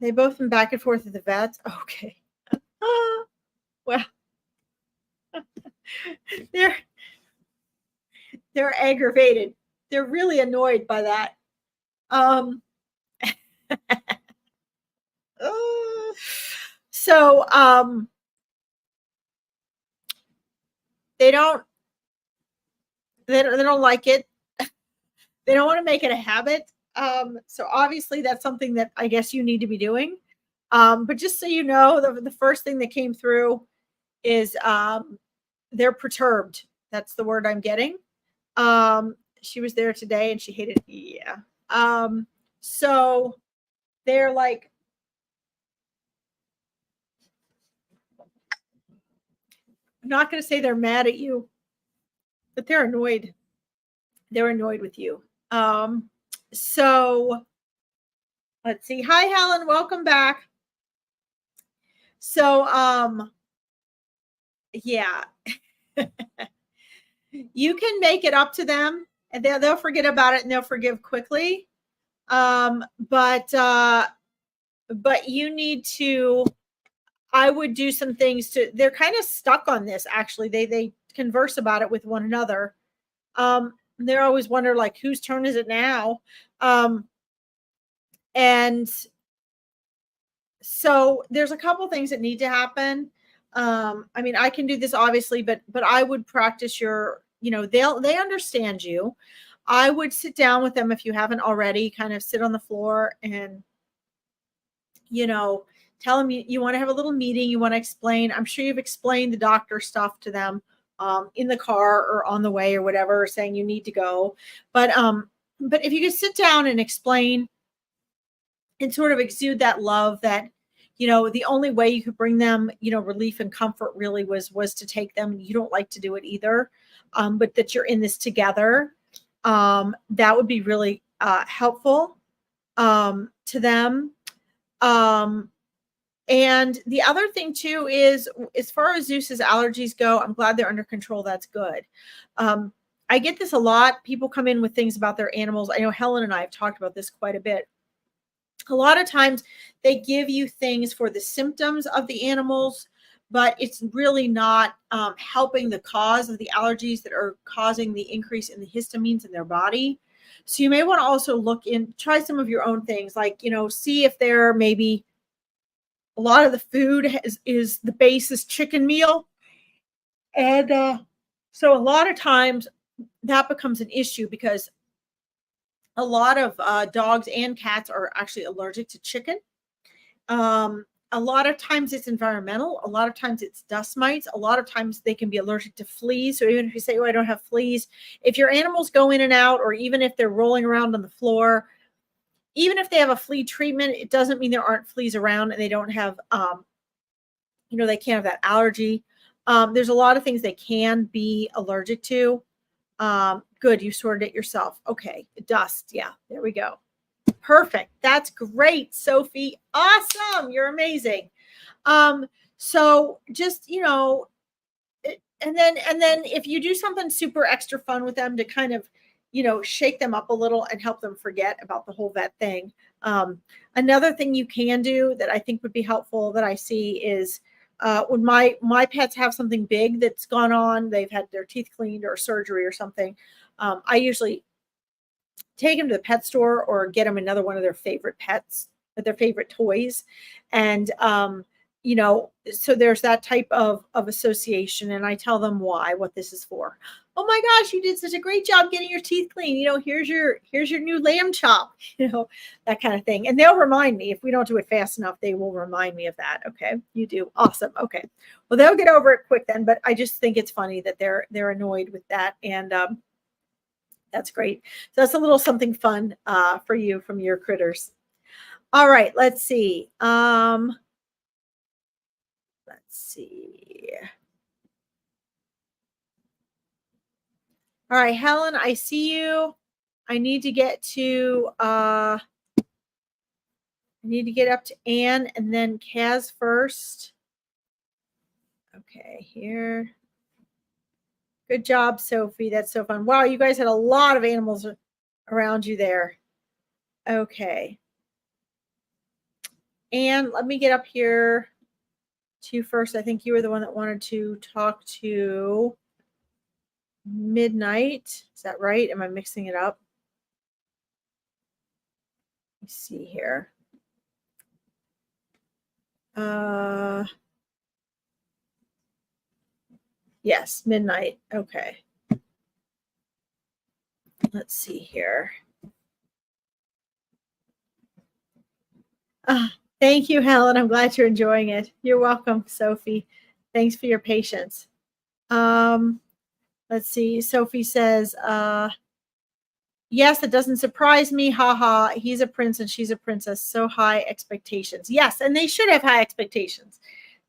Speaker 1: they both been back and forth at the vets. Okay. Well, they're aggravated. They're really annoyed by that. So they don't like it. They don't want to make it a habit. So obviously that's something that I guess you need to be doing. But just so you know, the first thing that came through is they're perturbed. That's the word I'm getting. She was there today and she hated it. Yeah. So they're like, I'm not going to say they're mad at you, but they're annoyed. They're annoyed with you. So let's see. Hi, Helen. Welcome back. So, yeah, you can make it up to them and they'll forget about it and they'll forgive quickly. But you need to, I would do some things they're kind of stuck on this. Actually, they converse about it with one another. They're always wonder like, whose turn is it now? And so there's a couple things that need to happen. I mean, I can do this obviously, but I would practice they understand you. I would sit down with them if you haven't already, kind of sit on the floor and, tell them you want to have a little meeting. You want to explain. I'm sure you've explained the doctor stuff to them in the car or on the way or whatever, saying you need to go. But if you could sit down and explain and sort of exude that love that, the only way you could bring them, relief and comfort really was to take them. You don't like to do it either, but that you're in this together. That would be really helpful to them. And the other thing too is, as far as Zeus's allergies go, I'm glad they're under control. That's good. I get this a lot. People come in with things about their animals. I know Helen and I have talked about this quite a bit. A lot of times they give you things for the symptoms of the animals, but it's really not helping the cause of the allergies that are causing the increase in the histamines in their body. So you may want to also try some of your own things, like, see if there maybe a lot of the food is the base is chicken meal. And so a lot of times that becomes an issue because a lot of dogs and cats are actually allergic to chicken. A lot of times it's environmental. A lot of times it's dust mites. A lot of times they can be allergic to fleas. So even if you say, oh, I don't have fleas, if your animals go in and out, or even if they're rolling around on the floor, even if they have a flea treatment, it doesn't mean there aren't fleas around and they don't have, they can't have that allergy. There's a lot of things they can be allergic to. Good, you sorted it yourself. Okay, dust. Yeah, there we go. Perfect. That's great, Sophie. Awesome. You're amazing. So just, and then if you do something super extra fun with them to kind of, shake them up a little and help them forget about the whole vet thing. Another thing you can do that I think would be helpful that I see is when my pets have something big that's gone on, they've had their teeth cleaned or surgery or something. I usually take them to the pet store or get them another one of their favorite pets, their favorite toys. And, so there's that type of association, and I tell them what this is for. Oh my gosh, you did such a great job getting your teeth clean. Here's your new lamb chop, that kind of thing. And they'll remind me. If we don't do it fast enough, they will remind me of that. Okay, you do. Awesome. Okay. Well, they'll get over it quick then, but I just think it's funny that they're annoyed with that. And, that's great. So that's a little something fun for you from your critters. All right, let's see. Let's see. All right, Helen, I see you. I need to get up to Anne and then Kaz first. Okay, here. Good job, Sophie. That's so fun. Wow, you guys had a lot of animals around you there. Okay. And let me get up here to you first. I think you were the one that wanted to talk to Midnight. Is that right? Am I mixing it up? Let me see here. Yes, Midnight. Okay. Let's see here. Thank you, Helen. I'm glad you're enjoying it. You're welcome, Sophie. Thanks for your patience. Let's see. Sophie says, yes, it doesn't surprise me. Haha. He's a prince and she's a princess. So high expectations. Yes, and they should have high expectations.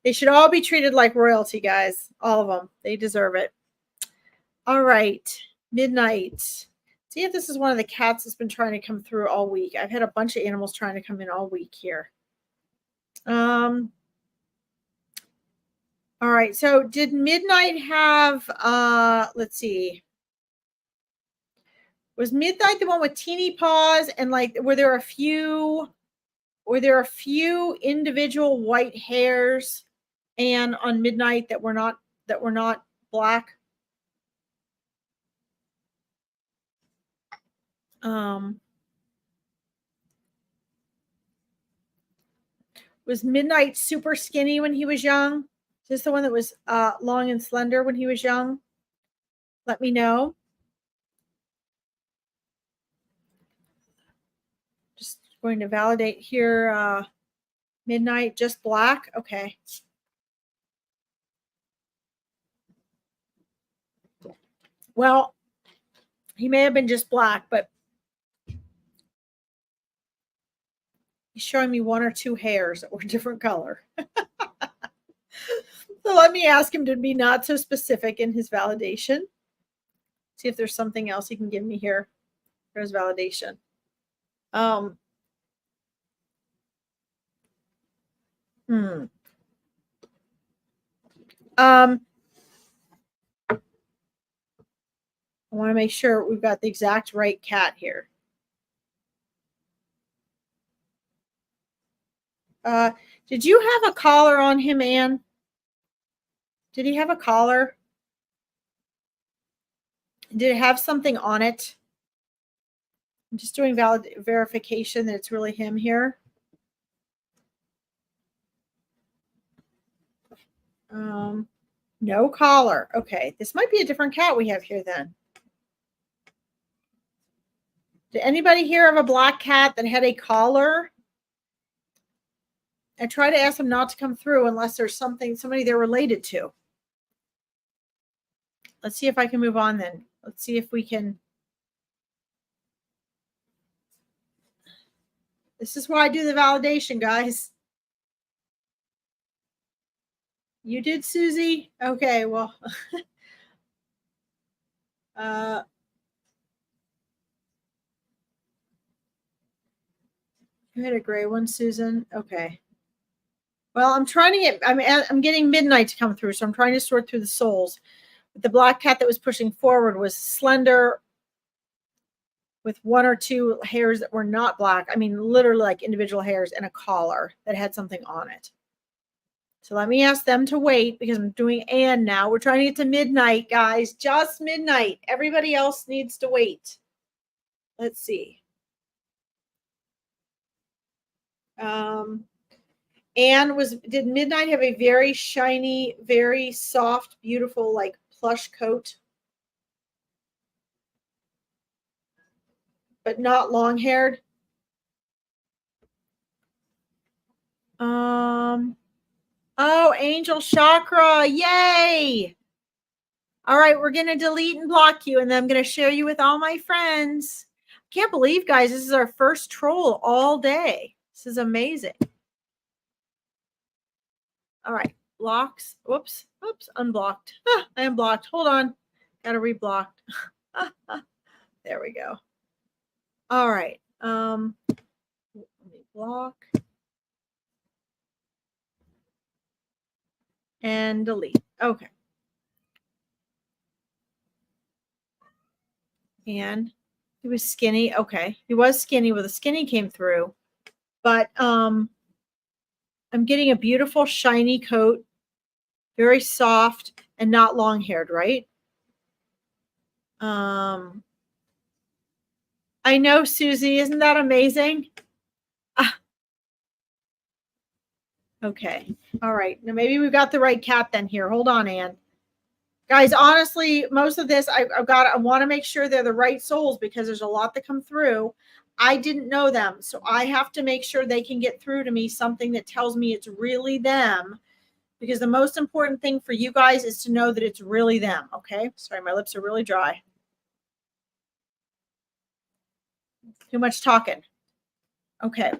Speaker 1: They should all be treated like royalty, guys. All of them. They deserve it. All right. Midnight. See if this is one of the cats that's been trying to come through all week. I've had a bunch of animals trying to come in all week here. All right. So did Midnight have, let's see. Was Midnight the one with teeny paws and were there a few individual white hairs and on Midnight that were not black? Was Midnight super skinny when he was young? Is this the one that was long and slender when he was young? Let me know. Just going to validate here. Midnight, just black. Okay. Well, he may have been just black, but He's showing me 1 or 2 hairs that were different color. So let me ask him to be not so specific in his validation. See if there's something else he can give me here for his validation. I want to make sure we've got the exact right cat here. Did you have a collar on him, Anne? Did he have a collar? Did it have something on it? I'm just doing verification that it's really him here. No collar. Okay, this might be a different cat we have here then. Did anybody hear of a black cat that had a collar? I try to ask them not to come through unless there's somebody they're related to. Let's see if I can move on then. Let's see if we can. This is why I do the validation, guys. You did, Susie? Okay, well. You had a gray one, Susan? Okay. Well, I'm trying to get, I'm getting midnight to come through, so I'm trying to sort through the souls. The black cat that was pushing forward was slender with 1 or 2 hairs that were not black. I mean, literally like individual hairs and a collar that had something on it. So let me ask them to wait because I'm doing Anne now. We're trying to get to midnight, guys. Just midnight. Everybody else needs to wait. Let's see. Anne did Midnight have a very shiny, very soft, beautiful, like plush coat? But not long-haired? Oh, Angel Chakra. Yay! All right, we're going to delete and block you, and then I'm going to share you with all my friends. Can't believe, guys, this is our first troll all day. This is amazing. All right, blocks. Whoops, unblocked. I am blocked. Hold on. Got to reblock. There we go. All right. Let me block. And delete. Okay. And he was skinny. Okay. He was skinny. Well, the skinny came through. But I'm getting a beautiful shiny coat, very soft and not long-haired, right? I know, Susie. Isn't that amazing? Okay. All right. Now maybe we've got the right cat then here. Hold on, Anne. Guys, honestly, most of this I want to make sure they're the right souls because there's a lot that come through. I didn't know them, so I have to make sure they can get through to me something that tells me it's really them, because the most important thing for you guys is to know that it's really them, okay? Sorry, my lips are really dry. Too much talking. Okay.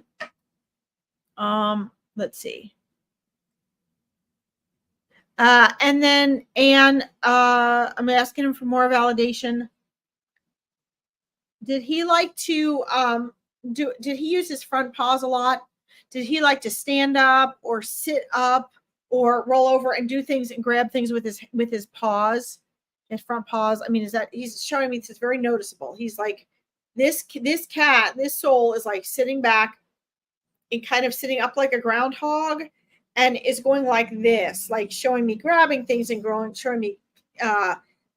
Speaker 1: Let's see. And then Anne, I'm asking him for more validation. Did he like to did he use his front paws a lot? Did he like to stand up or sit up or roll over and do things and grab things with his paws, his front paws? I mean, is that he's showing me this is very noticeable. He's like this cat, this soul is like sitting back and kind of sitting up like a groundhog and is going like this, like showing me grabbing things and showing me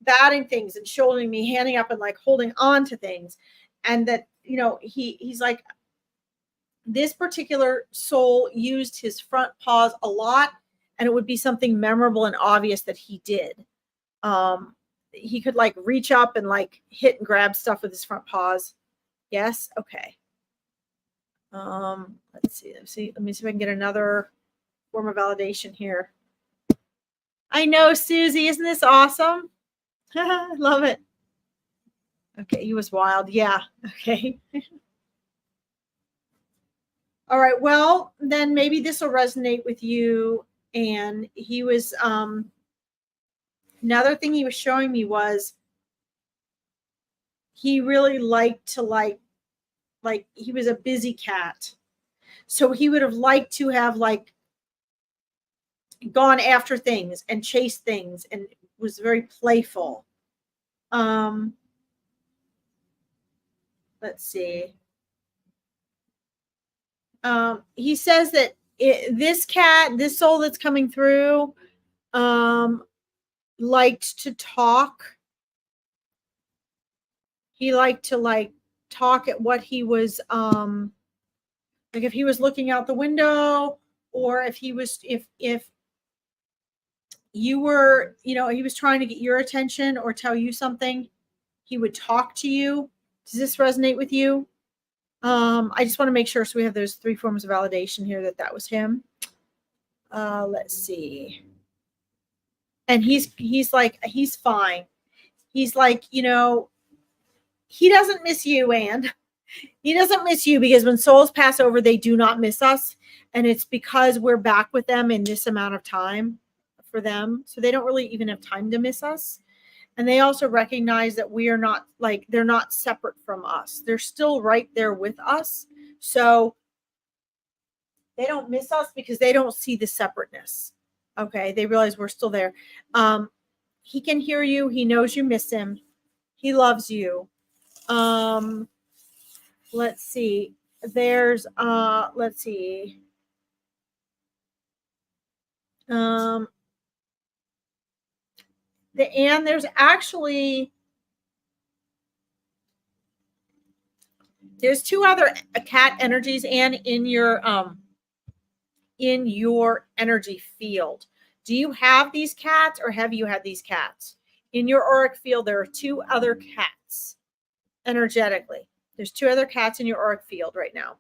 Speaker 1: batting things and shouldering me, handing up and like holding on to things. And that, you know, he's like, this particular soul used his front paws a lot, and it would be something memorable and obvious that he did. He could like reach up and like hit and grab stuff with his front paws. Yes. Okay. Let's see. Let me see if I can get another form of validation here. I know, Susie. Isn't this awesome? Love it. Okay, he was wild. Yeah. Okay. All right. Well, then maybe this will resonate with you. And he was, another thing he was showing me was he really liked to like he was a busy cat. So he would have liked to have like gone after things and chased things and was very playful. Let's see. He says that this cat, this soul that's coming through, liked to talk. He liked to like talk at what he was like if he was looking out the window, or if he was if you were, you know, he was trying to get your attention or tell you something, he would talk to you. Does this resonate with you? I just want to make sure, so we have those 3 forms of validation here that was him. Let's see. And he's like, he's fine. He's like, you know, he doesn't miss you, Anne. He doesn't miss you, because when souls pass over, they do not miss us. And it's because we're back with them in this amount of time for them. So they don't really even have time to miss us. And they also recognize that we are not like, they're not separate from us. They're still right there with us. So they don't miss us because they don't see the separateness. Okay. They realize we're still there. He can hear you. He knows you miss him. He loves you. Let's see. There's let's see. And there's actually there's 2 other cat energies, and in your energy field. Do you have these cats, or have you had these cats? In your auric field, there are 2 other cats energetically. There's 2 other cats in your auric field right now.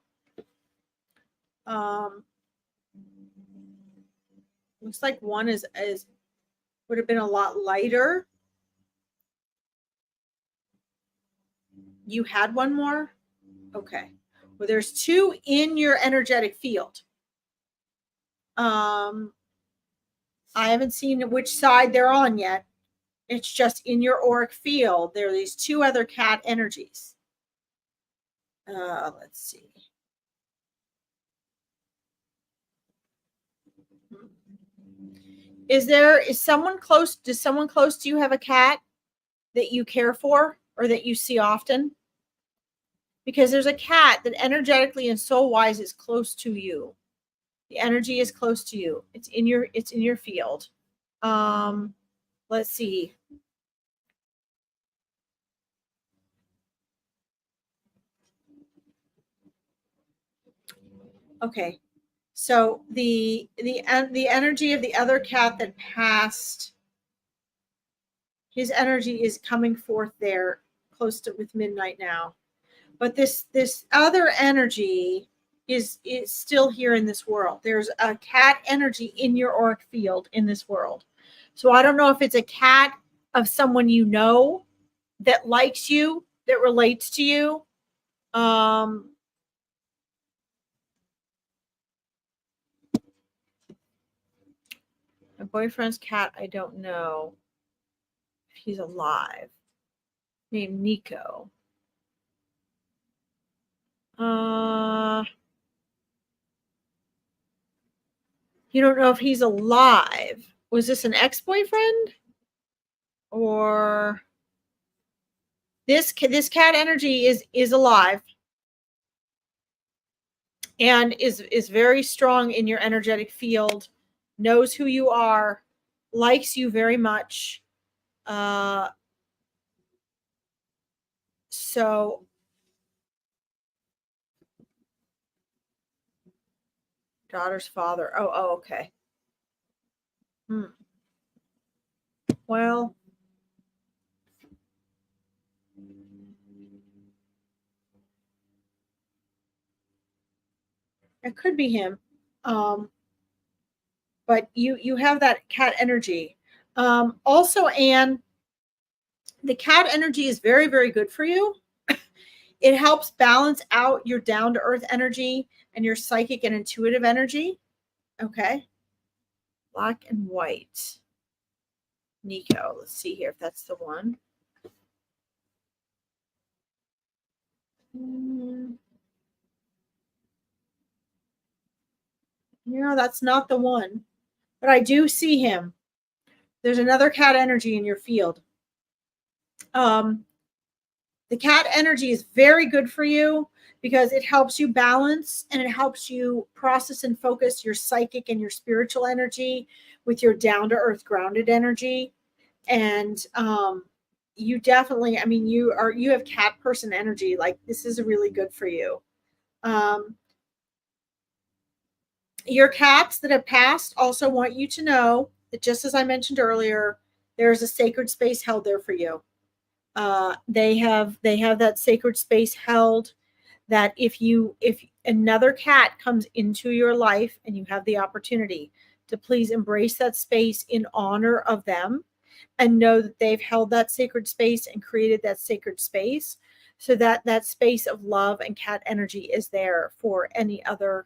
Speaker 1: Looks like one is would have been a lot lighter. You had one more? Okay. Well, there's 2 in your energetic field. I haven't seen which side they're on yet. It's just in your auric field. There are these 2 other cat energies. Let's see. Is someone close? Does someone close to you have a cat that you care for or that you see often? Because there's a cat that energetically and soul wise is close to you. The energy is close to you. It's in your field. Let's see. Okay. So the energy of the other cat that passed, his energy is coming forth there close to with midnight now. But this other energy is still here in this world. There's a cat energy in your auric field in this world. So I don't know if it's a cat of someone you know that likes you, that relates to you. My boyfriend's cat, I don't know if he's alive. Named Nico. You don't know if he's alive. Was this an ex-boyfriend? Or this cat energy is alive and is very strong in your energetic field, knows who you are, likes you very much. So daughter's father. Oh, okay. Well, it could be him. But you have that cat energy. Also, Anne, the cat energy is very, very good for you. It helps balance out your down-to-earth energy and your psychic and intuitive energy. Okay. Black and white. Nico. Let's see here if that's the one. No, that's not the one. But I do see him. There's another cat energy in your field. The cat energy is very good for you because it helps you balance and it helps you process and focus your psychic and your spiritual energy with your down-to-earth grounded energy. And you definitely, I mean, you have cat person energy. Like, this is really good for you. Your cats that have passed also want you to know that, just as I mentioned earlier, there's a sacred space held there for you. They have that sacred space held, that if another cat comes into your life and you have the opportunity to please embrace that space in honor of them, and know that they've held that sacred space and created that sacred space, so that that space of love and cat energy is there for any other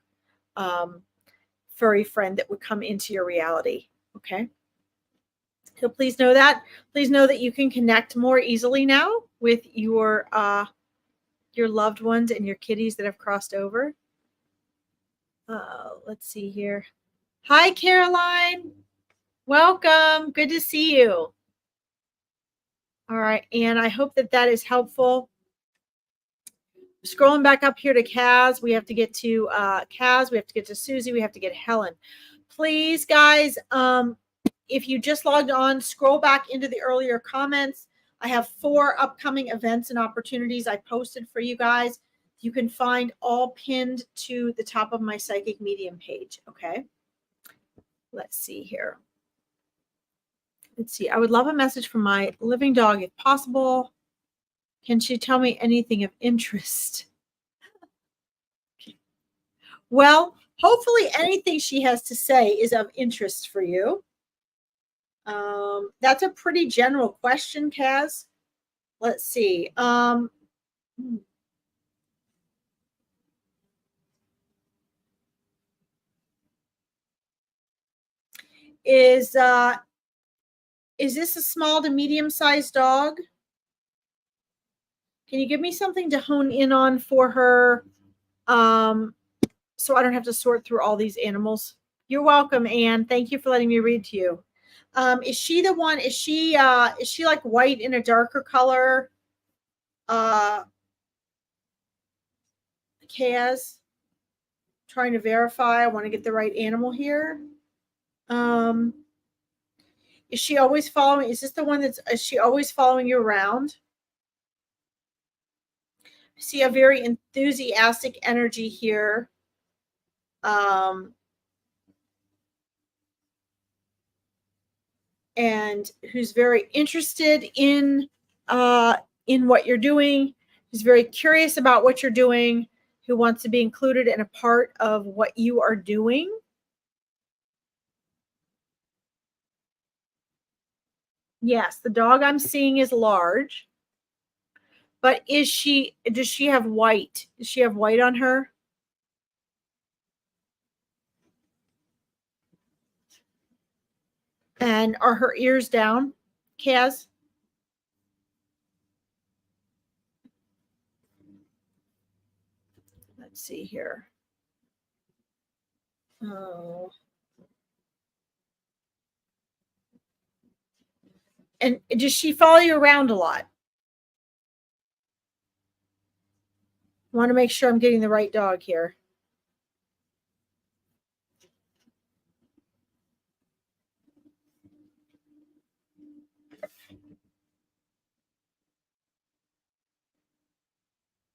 Speaker 1: furry friend that would come into your reality. Okay. So please know that. Please know that you can connect more easily now with your loved ones and your kitties that have crossed over. Let's see here. Hi, Caroline. Welcome. Good to see you. All right. And I hope that that is helpful. Scrolling back up here to Kaz, we have to get to Kaz, we have to get to Susie, we have to get Helen. Please, guys, if you just logged on, scroll back into the earlier comments. I have 4 upcoming events and opportunities I posted for you guys. You can find all pinned to the top of my Psychic Medium page. Okay. Let's see here. Let's see. I would love a message from my living dog if possible. Can she tell me anything of interest? Well, hopefully anything she has to say is of interest for you. That's a pretty general question, Kaz. Let's see. Is this a small to medium-sized dog? Can you give me something to hone in on for her, so I don't have to sort through all these animals? You're welcome, Anne. Thank you for letting me read to you. Is she the one? Is she like white in a darker color? Kaz, trying to verify. I want to get the right animal here. Is she always following? Is this the one is she always following you around? I see a very enthusiastic energy here. And who's very interested in what you're doing, who's very curious about what you're doing, who wants to be included in a part of what you are doing. Yes, the dog I'm seeing is large. But does she have white? Does she have white on her? And are her ears down, Kaz? Let's see here. Oh. And does she follow you around a lot? I want to make sure I'm getting the right dog here.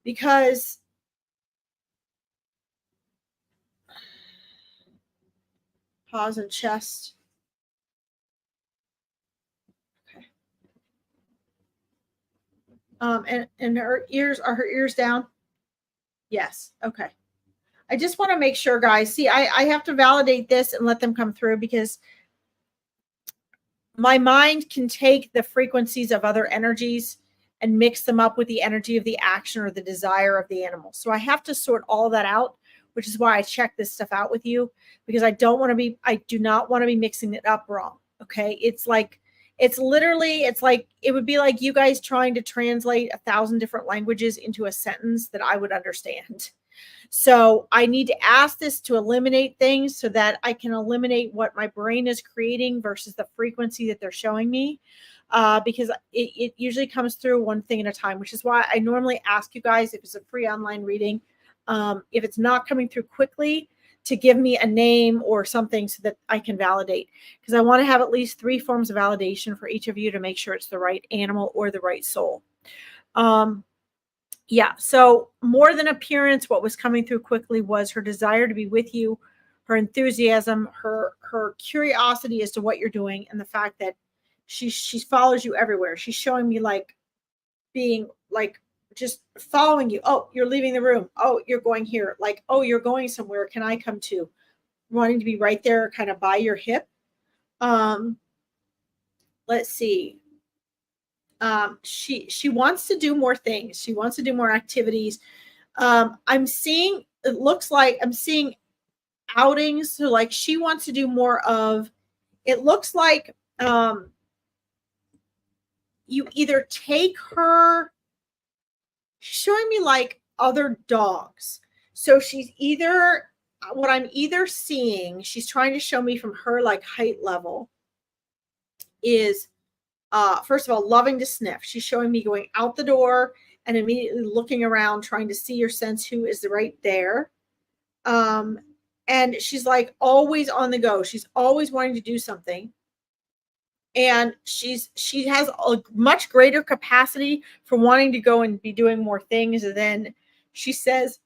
Speaker 1: Because paws and chest. Okay. And her ears, are her ears down? Yes. Okay. I just want to make sure, guys. See, I have to validate this and let them come through, because my mind can take the frequencies of other energies and mix them up with the energy of the action or the desire of the animal. So I have to sort all that out, which is why I check this stuff out with you, because I do not want to be mixing it up wrong. Okay. It's like it would be like you guys trying to translate 1,000 different languages into a sentence that I would understand. So I need to ask this to eliminate things so that I can eliminate what my brain is creating versus the frequency that they're showing me. Because it usually comes through one thing at a time, which is why I normally ask you guys, if it's a free online reading, if it's not coming through quickly, to give me a name or something so that I can validate. Because I want to have at least 3 forms of validation for each of you to make sure it's the right animal or the right soul. Yeah, so more than appearance, what was coming through quickly was her desire to be with you, her enthusiasm, her curiosity as to what you're doing, and the fact that she follows you everywhere. She's showing me like being like just following you. Oh, you're leaving the room. Oh, you're going here. Like, oh, you're going somewhere. Can I come too? Wanting to be right there, kind of by your hip. Let's see. She wants to do more things. She wants to do more activities. I'm seeing, it looks like I'm seeing outings. So like she wants to do more of, it looks like you either take her, she's showing me like other dogs. So she's either, what I'm either seeing, she's trying to show me from her like height level is, first of all, loving to sniff. She's showing me going out the door and immediately looking around, trying to see or sense who is right there. And she's like always on the go. She's always wanting to do something. And she has a much greater capacity for wanting to go and be doing more things than she says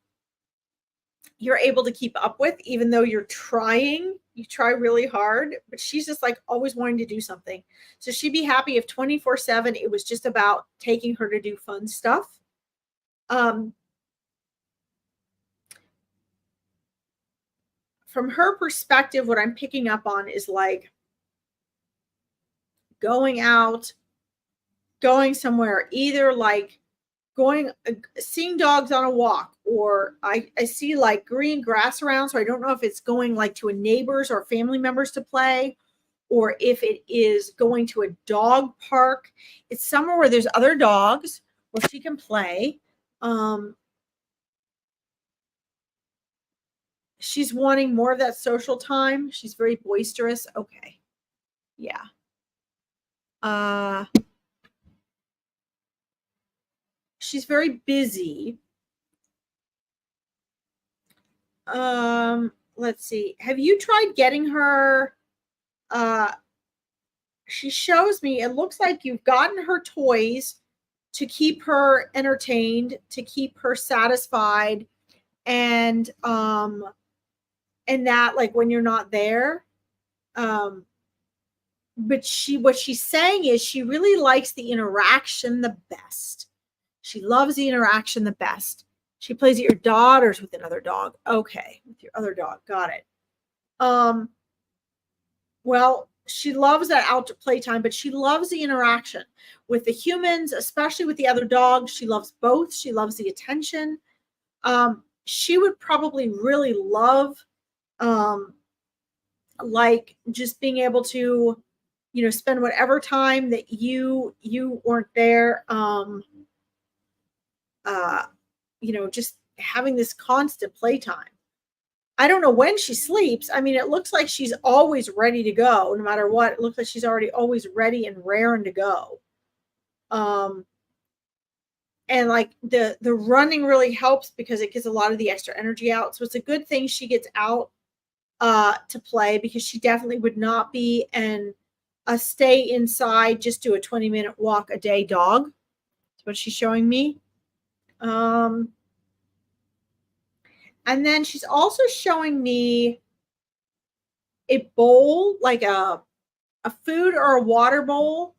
Speaker 1: you're able to keep up with, even though you try really hard, but she's just like always wanting to do something. So she'd be happy if 24/7 it was just about taking her to do fun stuff. From her perspective, what I'm picking up on is like going out, going somewhere, either like seeing dogs on a walk, or I see like green grass around. So I don't know if it's going like to a neighbor's or family members to play, or if it is going to a dog park. It's somewhere where there's other dogs where she can play. She's wanting more of that social time. She's very boisterous. Okay. Yeah. She's very busy. Let's see. Have you tried getting her? She shows me, it looks like you've gotten her toys to keep her entertained, to keep her satisfied, and that like when you're not there. But what she's saying is she really likes the interaction the best. She loves the interaction the best. She plays at your daughter's with another dog. Okay, with your other dog. Got it. Well, she loves that outdoor playtime, but she loves the interaction with the humans, especially with the other dogs. She loves both. She loves the attention. She would probably really love like just being able to, spend whatever time that you weren't there, just having this constant playtime. I don't know when she sleeps. I mean, it looks like she's always ready to go, no matter what. It looks like she's already always ready and raring to go. And like the running really helps because it gets a lot of the extra energy out. So it's a good thing she gets out to play, because she definitely would not be a stay inside, just do a 20-minute walk a day dog. That's what she's showing me. And then she's also showing me a bowl, like a food or a water bowl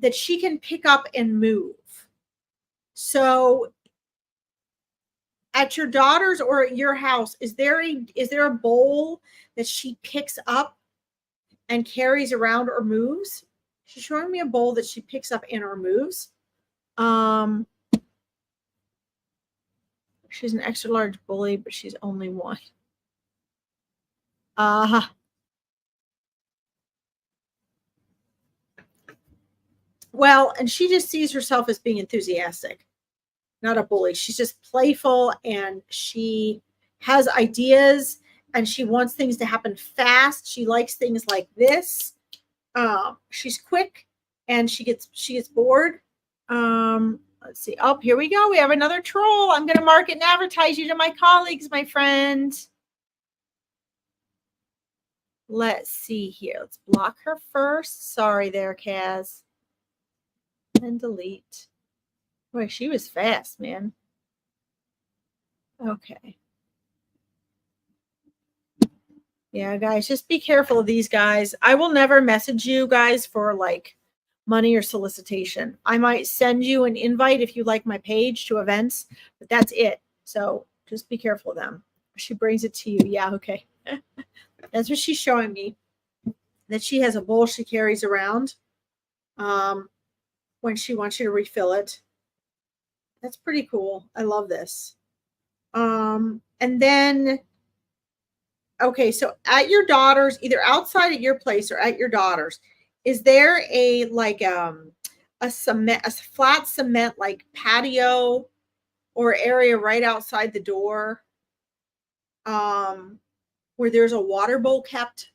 Speaker 1: that she can pick up and move. So at your daughter's or at your house, is there a bowl that she picks up and carries around or moves? She's showing me a bowl that she picks up and or moves. She's an extra large bully, but she's only one. Well, and she just sees herself as being enthusiastic, not a bully. She's just playful, and she has ideas, and she wants things to happen fast. She likes things like this. She's quick, and she gets bored. Let's see. Oh, here we go. We have another troll. I'm going to market and advertise you to my colleagues, my friend. Let's see here. Let's block her first. Sorry there, Kaz. And delete. Boy, she was fast, man. Okay. Yeah, guys, just be careful of these guys. I will never message you guys for like money or solicitation. I might send you an invite if you like my page to events, but that's it. So just be careful of them. She brings it to you. Yeah, okay. That's what she's showing me. That she has a bowl she carries around when she wants you to refill it. That's pretty cool. I love this. And then, okay, so at your daughter's, either outside at your place or at your daughter's, is there a like a flat cement like patio or area right outside the door where there's a water bowl kept?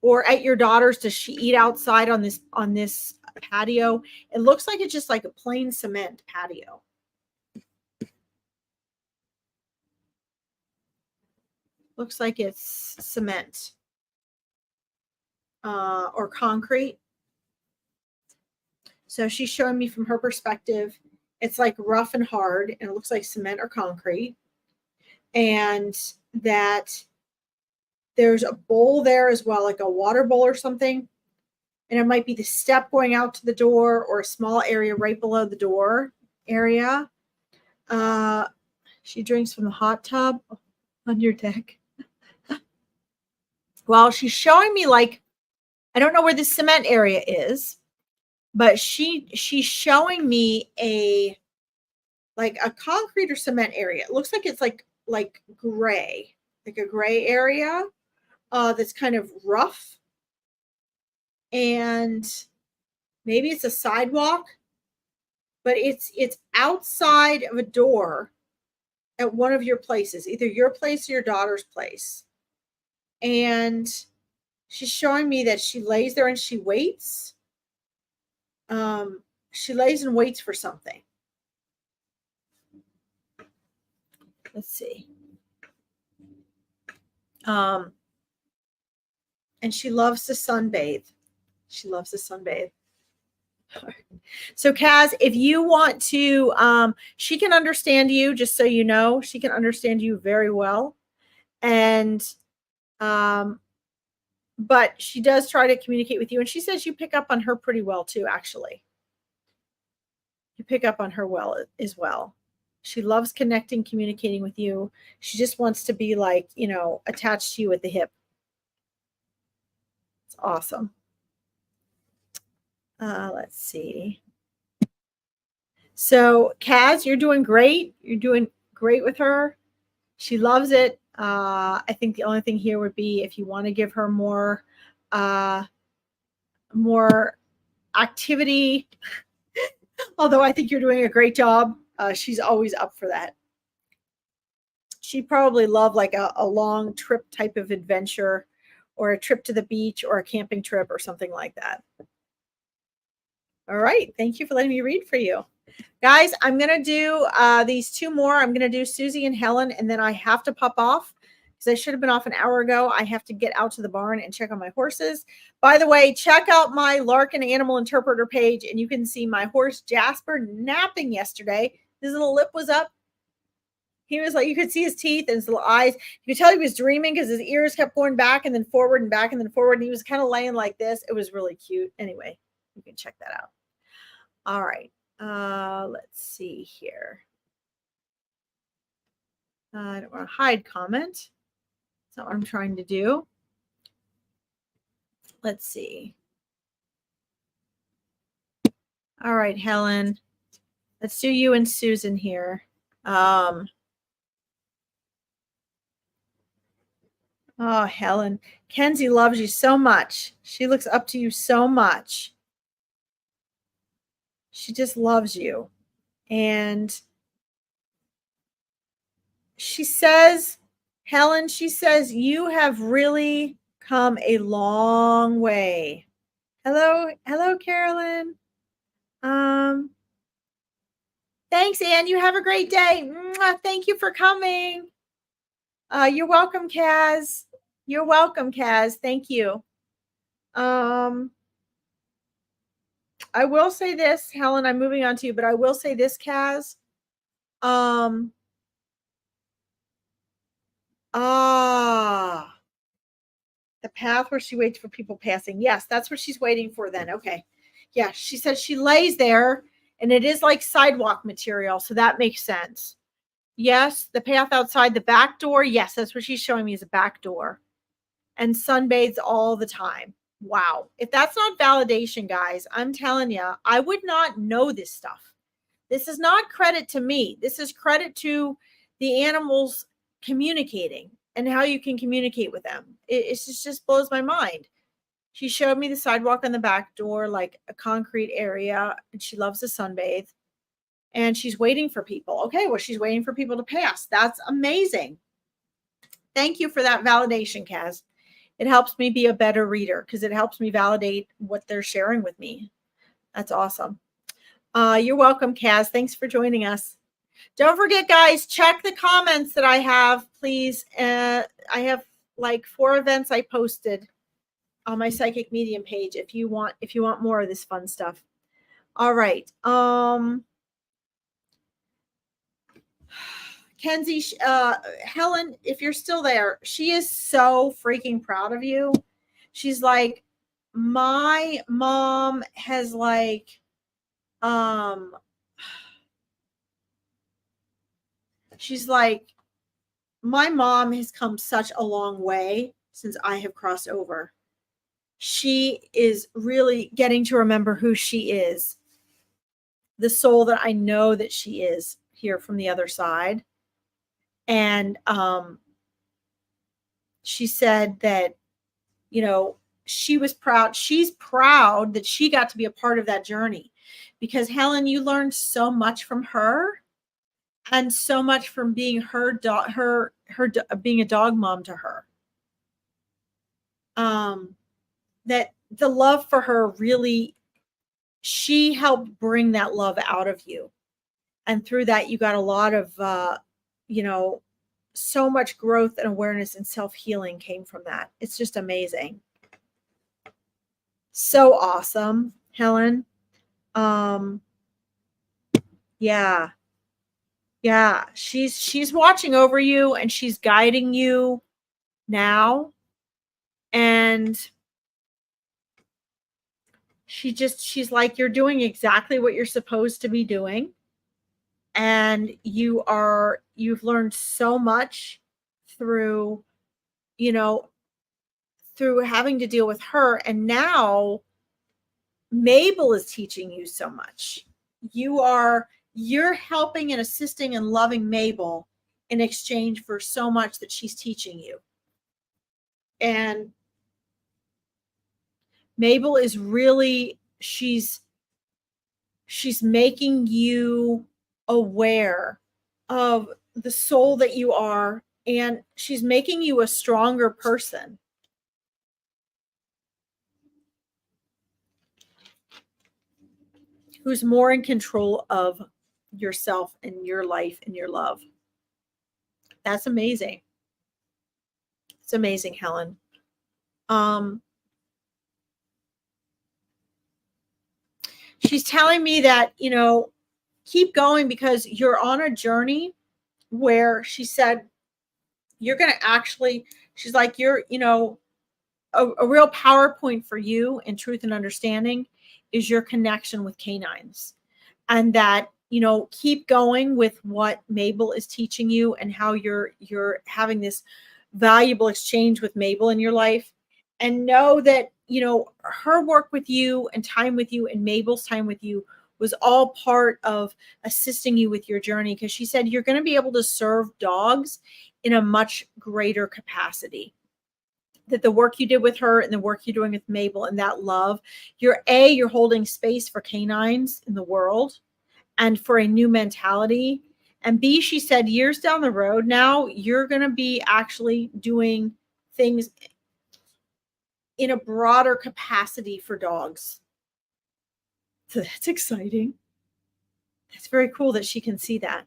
Speaker 1: Or at your daughter's, does she eat outside on this patio? It looks like it's just like a plain cement patio. Looks like it's cement or concrete. So she's showing me from her perspective, it's like rough and hard, and it looks like cement or concrete. And that there's a bowl there as well, like a water bowl or something. And it might be the step going out to the door or a small area right below the door area. She drinks from the hot tub on your deck. Well, she's showing me like, I don't know where the cement area is, but she's showing me a concrete or cement area. It looks like it's like gray, like a gray area that's kind of rough. And maybe it's a sidewalk, but it's outside of a door at one of your places, either your place or your daughter's place. And she's showing me that she lays there and she waits. She lays and waits for something. Let's see. And she loves to sunbathe. She loves to sunbathe. So Kaz, if you want to, she can understand you, just so you know, she can understand you very well. And, but she does try to communicate with you. And she says you pick up on her pretty well too, actually. You pick up on her well as well. She loves connecting, communicating with you. She just wants to be like, you know, attached to you at the hip. It's awesome. Let's see. So Kaz, you're doing great. You're doing great with her. She loves it. I think the only thing here would be if you want to give her more activity. Although I think you're doing a great job. She's always up for that. She'd probably love like a long trip type of adventure, or a trip to the beach, or a camping trip, or something like that. All right. Thank you for letting me read for you. Guys, I'm going to do these two more. I'm going to do Susie and Helen, and then I have to pop off because I should have been off an hour ago. I have to get out to the barn and check on my horses. By the way, check out my Larkin Animal Interpreter page, and you can see my horse Jasper napping yesterday. His little lip was up. He was like, you could see his teeth and his little eyes. You could tell he was dreaming because his ears kept going back and then forward and back and then forward. And he was kind of laying like this. It was really cute. Anyway, you can check that out. All right. Let's see here. I don't want to hide comment. That's not what I'm trying to do. Let's see. All right, Helen. Let's do you and Susan here. Oh, Helen. Kenzie loves you so much. She looks up to you so much. She just loves you. And she says, Helen, she says, you have really come a long way. Hello, Carolyn. Thanks, Anne. You have a great day. Thank you for coming. You're welcome, Kaz. You're welcome, Kaz. Thank you. I will say this, Helen, I'm moving on to you, but I will say this, Kaz. The path where she waits for people passing. Yes, that's what she's waiting for then. Okay. Yeah, she says she lays there and it is like sidewalk material, so that makes sense. Yes, the path outside the back door. Yes, that's what she's showing me is a back door. And sunbathes all the time. Wow. If that's not validation, guys, I'm telling you, I would not know this stuff. This is not credit to me. This is credit to the animals communicating and how you can communicate with them. It just blows my mind. She showed me the sidewalk on the back door, like a concrete area, and she loves to sunbathe. And she's waiting for people. Okay, well, she's waiting for people to pass. That's amazing. Thank you for that validation, Kaz. It helps me be a better reader because it helps me validate what they're sharing with me. That's awesome. You're welcome, Kaz. Thanks for joining us. Don't forget, guys, check the comments that I have, please. I have like 4 events I posted on my Psychic Medium page if you want more of this fun stuff. All right. Kenzie, Helen, if you're still there, she is so freaking proud of you. She's like, my mom has like, she's like, my mom has come such a long way since I have crossed over. She is really getting to remember who she is, the soul that I know that she is here from the other side. And she said that, you know, she was proud. She's proud that she got to be a part of that journey because Helen, you learned so much from her and so much from being her being a dog mom to her. That the love for her really, she helped bring that love out of you. And through that, you got a lot of, so much growth and awareness and self-healing came from that. It's just amazing. So awesome, Helen. Yeah. She's watching over you and she's guiding you now. And she's like, you're doing exactly what you're supposed to be doing. And you've learned so much through, through having to deal with her. And now Mabel is teaching you so much. You're helping and assisting and loving Mabel in exchange for so much that she's teaching you. And Mabel is really, she's making you aware of the soul that you are, and she's making you a stronger person. Who's more in control of yourself and your life and your love. That's amazing. It's amazing, Helen. She's telling me that, keep going because you're on a journey where she said you're going to actually, she's like, you're, a real PowerPoint for you in truth and understanding is your connection with canines. And that, keep going with what Mabel is teaching you and how you're having this valuable exchange with Mabel in your life. And know that, her work with you and time with you and Mabel's time with you was all part of assisting you with your journey, because she said you're going to be able to serve dogs in a much greater capacity. That the work you did with her and the work you're doing with Mabel and that love, you're holding space for canines in the world and for a new mentality. And B, she said years down the road now, you're going to be actually doing things in a broader capacity for dogs. So that's exciting. That's very cool that she can see that.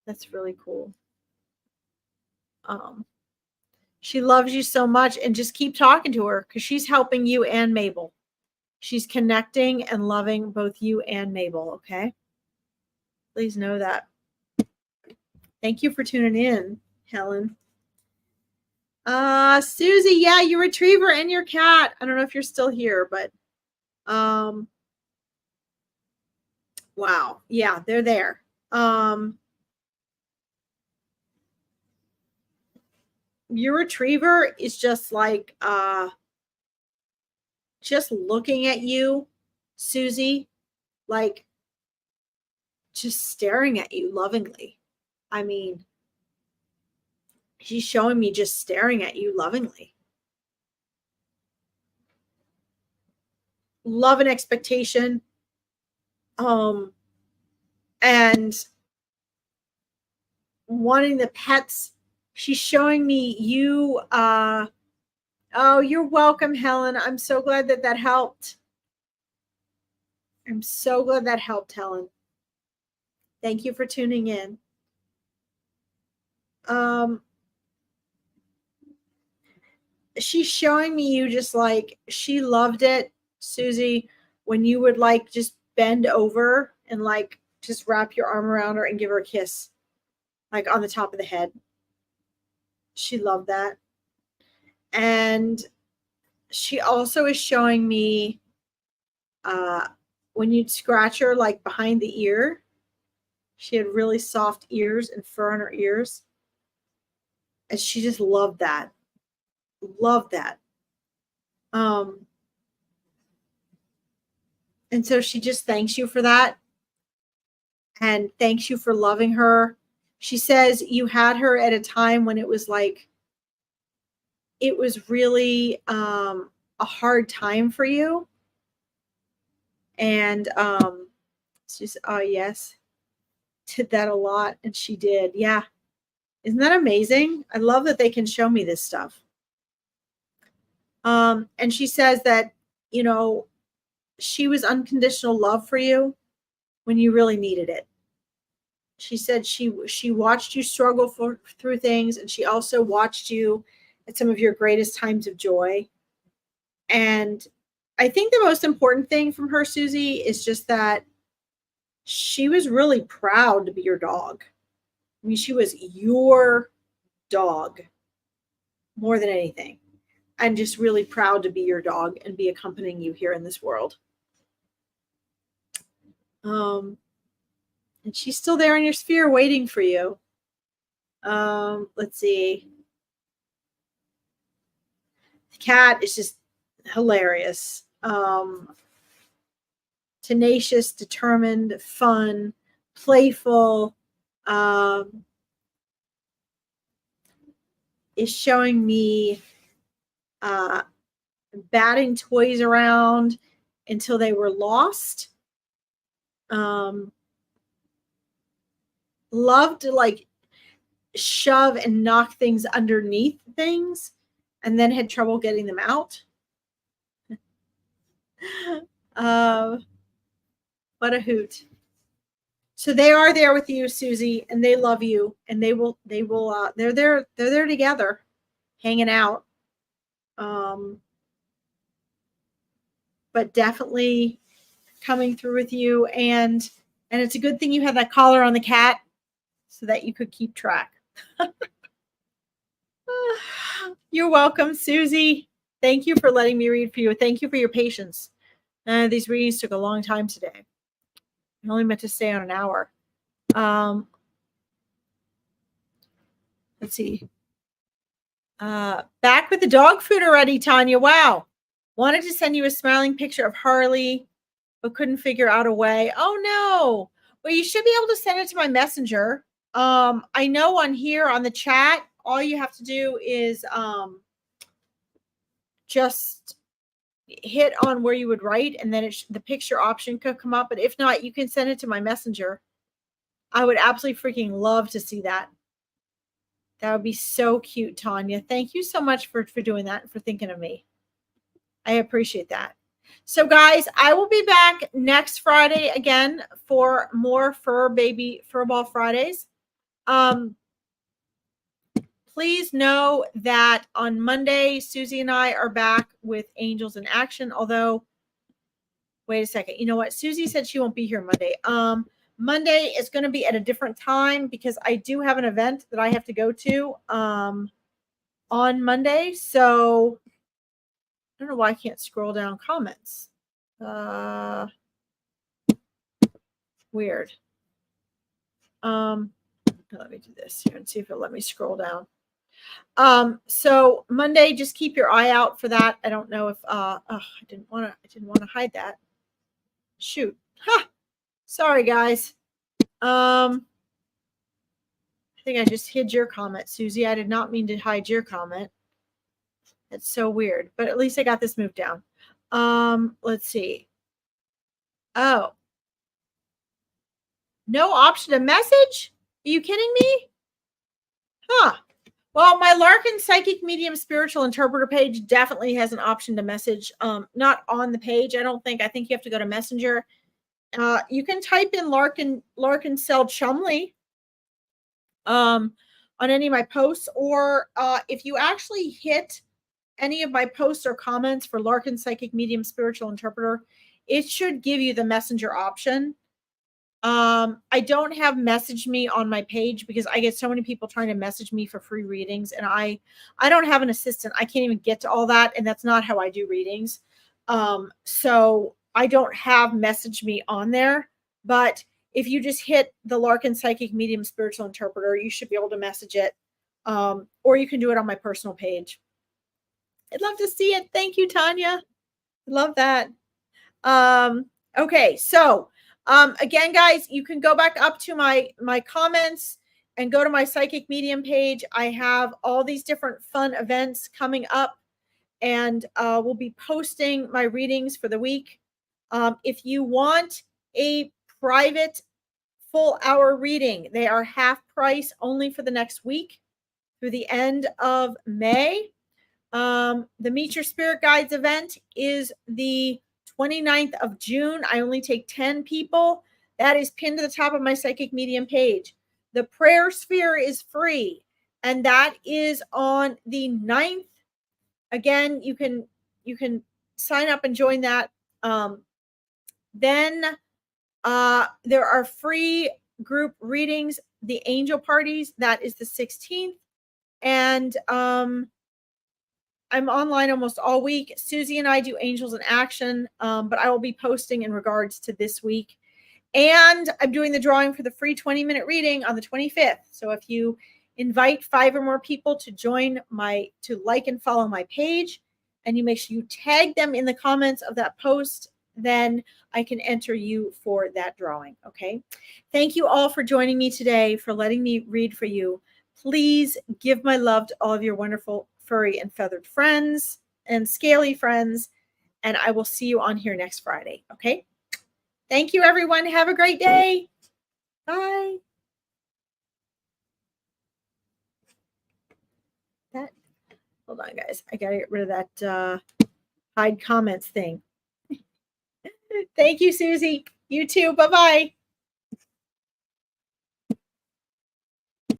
Speaker 1: That's really cool. She loves you so much, and just keep talking to her because she's helping you and Mabel. She's connecting and loving both you and Mabel, okay? Please know that. Thank you for tuning in, Helen. Susie, yeah, your retriever and your cat. I don't know if you're still here, but wow. Yeah, they're there. Your retriever is just like just looking at you, Susie, like just staring at you lovingly. I mean, she's showing me just staring at you lovingly. Love and expectation. And wanting the pets. She's showing me you. Oh, you're welcome, Helen. I'm so glad that helped. I'm so glad that helped, Helen. Thank you for tuning in. She's showing me you just like, she loved it, Susie, when you would like just bend over and like just wrap your arm around her and give her a kiss, like on the top of the head. She loved that. And she also is showing me when you'd scratch her like behind the ear. She had really soft ears and fur on her ears. And she just loved that. Loved that. And so she just thanks you for that. And thanks you for loving her. She says you had her at a time when it was like, it was really a hard time for you. And she's, oh yes, did that a lot. And she did. Yeah. Isn't that amazing? I love that they can show me this stuff. And she says that, you know, she was unconditional love for you when you really needed it. She said she watched you struggle through things, and she also watched you at some of your greatest times of joy. And I think the most important thing from her, Susie, is just that she was really proud to be your dog. I mean, she was your dog more than anything. And just really proud to be your dog and be accompanying you here in this world. And she's still there in your sphere waiting for you. Let's see. The cat is just hilarious. Tenacious, determined, fun, playful. Is showing me batting toys around until they were lost. Loved to like shove and knock things underneath things, and then had trouble getting them out. What a hoot. So they are there with you, Susie, and they love you, and they're there together, hanging out. But definitely coming through with you, and it's a good thing you had that collar on the cat so that you could keep track. You're welcome, Susie. Thank you for letting me read for you. Thank you for your patience. These readings took a long time today. I only meant to stay on an hour. Let's see. Back with the dog food already, Tanya. Wow. Wanted to send you a smiling picture of Harley, but couldn't figure out a way. Oh no. Well, you should be able to send it to my messenger. I know on here on the chat, all you have to do is just hit on where you would write, and then the picture option could come up. But if not, you can send it to my messenger. I would absolutely freaking love to see that. That would be so cute, Tanya. Thank you so much for doing that and for thinking of me. I appreciate that. So guys, I will be back next Friday again for more Furball Fridays. Please know that on Monday, Susie and I are back with Angels in Action. Although, wait a second. You know what? Susie said she won't be here Monday. Monday is going to be at a different time because I do have an event that I have to go to on Monday. So I don't know why I can't scroll down comments. Weird. Let me do this here and see if it'll let me scroll down. So Monday, just keep your eye out for that. I don't know if I didn't want to hide that. Shoot. Ha! Sorry guys. I think I just hid your comment, Susie. I did not mean to hide your comment. It's so weird, but at least I got this moved down. Let's see. Oh. No option to message? Are you kidding me? Huh. Well, my Larkin Psychic Medium Spiritual Interpreter page definitely has an option to message. Not on the page, I don't think. I think you have to go to Messenger. You can type in Larkin Cell Chumley on any of my posts, or if you actually hit any of my posts or comments for Larkin Psychic Medium Spiritual Interpreter, it should give you the Messenger option. I don't have message me on my page because I get so many people trying to message me for free readings, and I don't have an assistant. I can't even get to all that, and that's not how I do readings. So I don't have message me on there, but if you just hit the Larkin Psychic Medium Spiritual Interpreter, you should be able to message it. Or you can do it on my personal page. I'd love to see it. Thank you, Tanya. Love that. Okay, so again, guys, you can go back up to my comments and go to my Psychic Medium page. I have all these different fun events coming up, and we'll be posting my readings for the week. If you want a private full-hour reading, they are half price only for the next week through the end of May. The Meet Your Spirit Guides event is the 29th of June. I only take 10 people. That is pinned to the top of my Psychic Medium page. The Prayer Sphere is free, and that is on the 9th. Again, you can sign up and join that. Then there are free group readings, the Angel Parties. That is the 16th. And I'm online almost all week. Susie and I do Angels in Action, but I will be posting in regards to this week. And I'm doing the drawing for the free 20-minute reading on the 25th. So if you invite 5 or more people to join to like and follow my page, and you make sure you tag them in the comments of that post, then I can enter you for that drawing. Okay. Thank you all for joining me today, for letting me read for you. Please give my love to all of your wonderful furry and feathered friends and scaly friends, and I will see you on here next Friday. Okay. Thank you, everyone. Have a great day. Bye. Hold on, guys. I got to get rid of that hide comments thing. Thank you, Susie. You too. Bye-bye.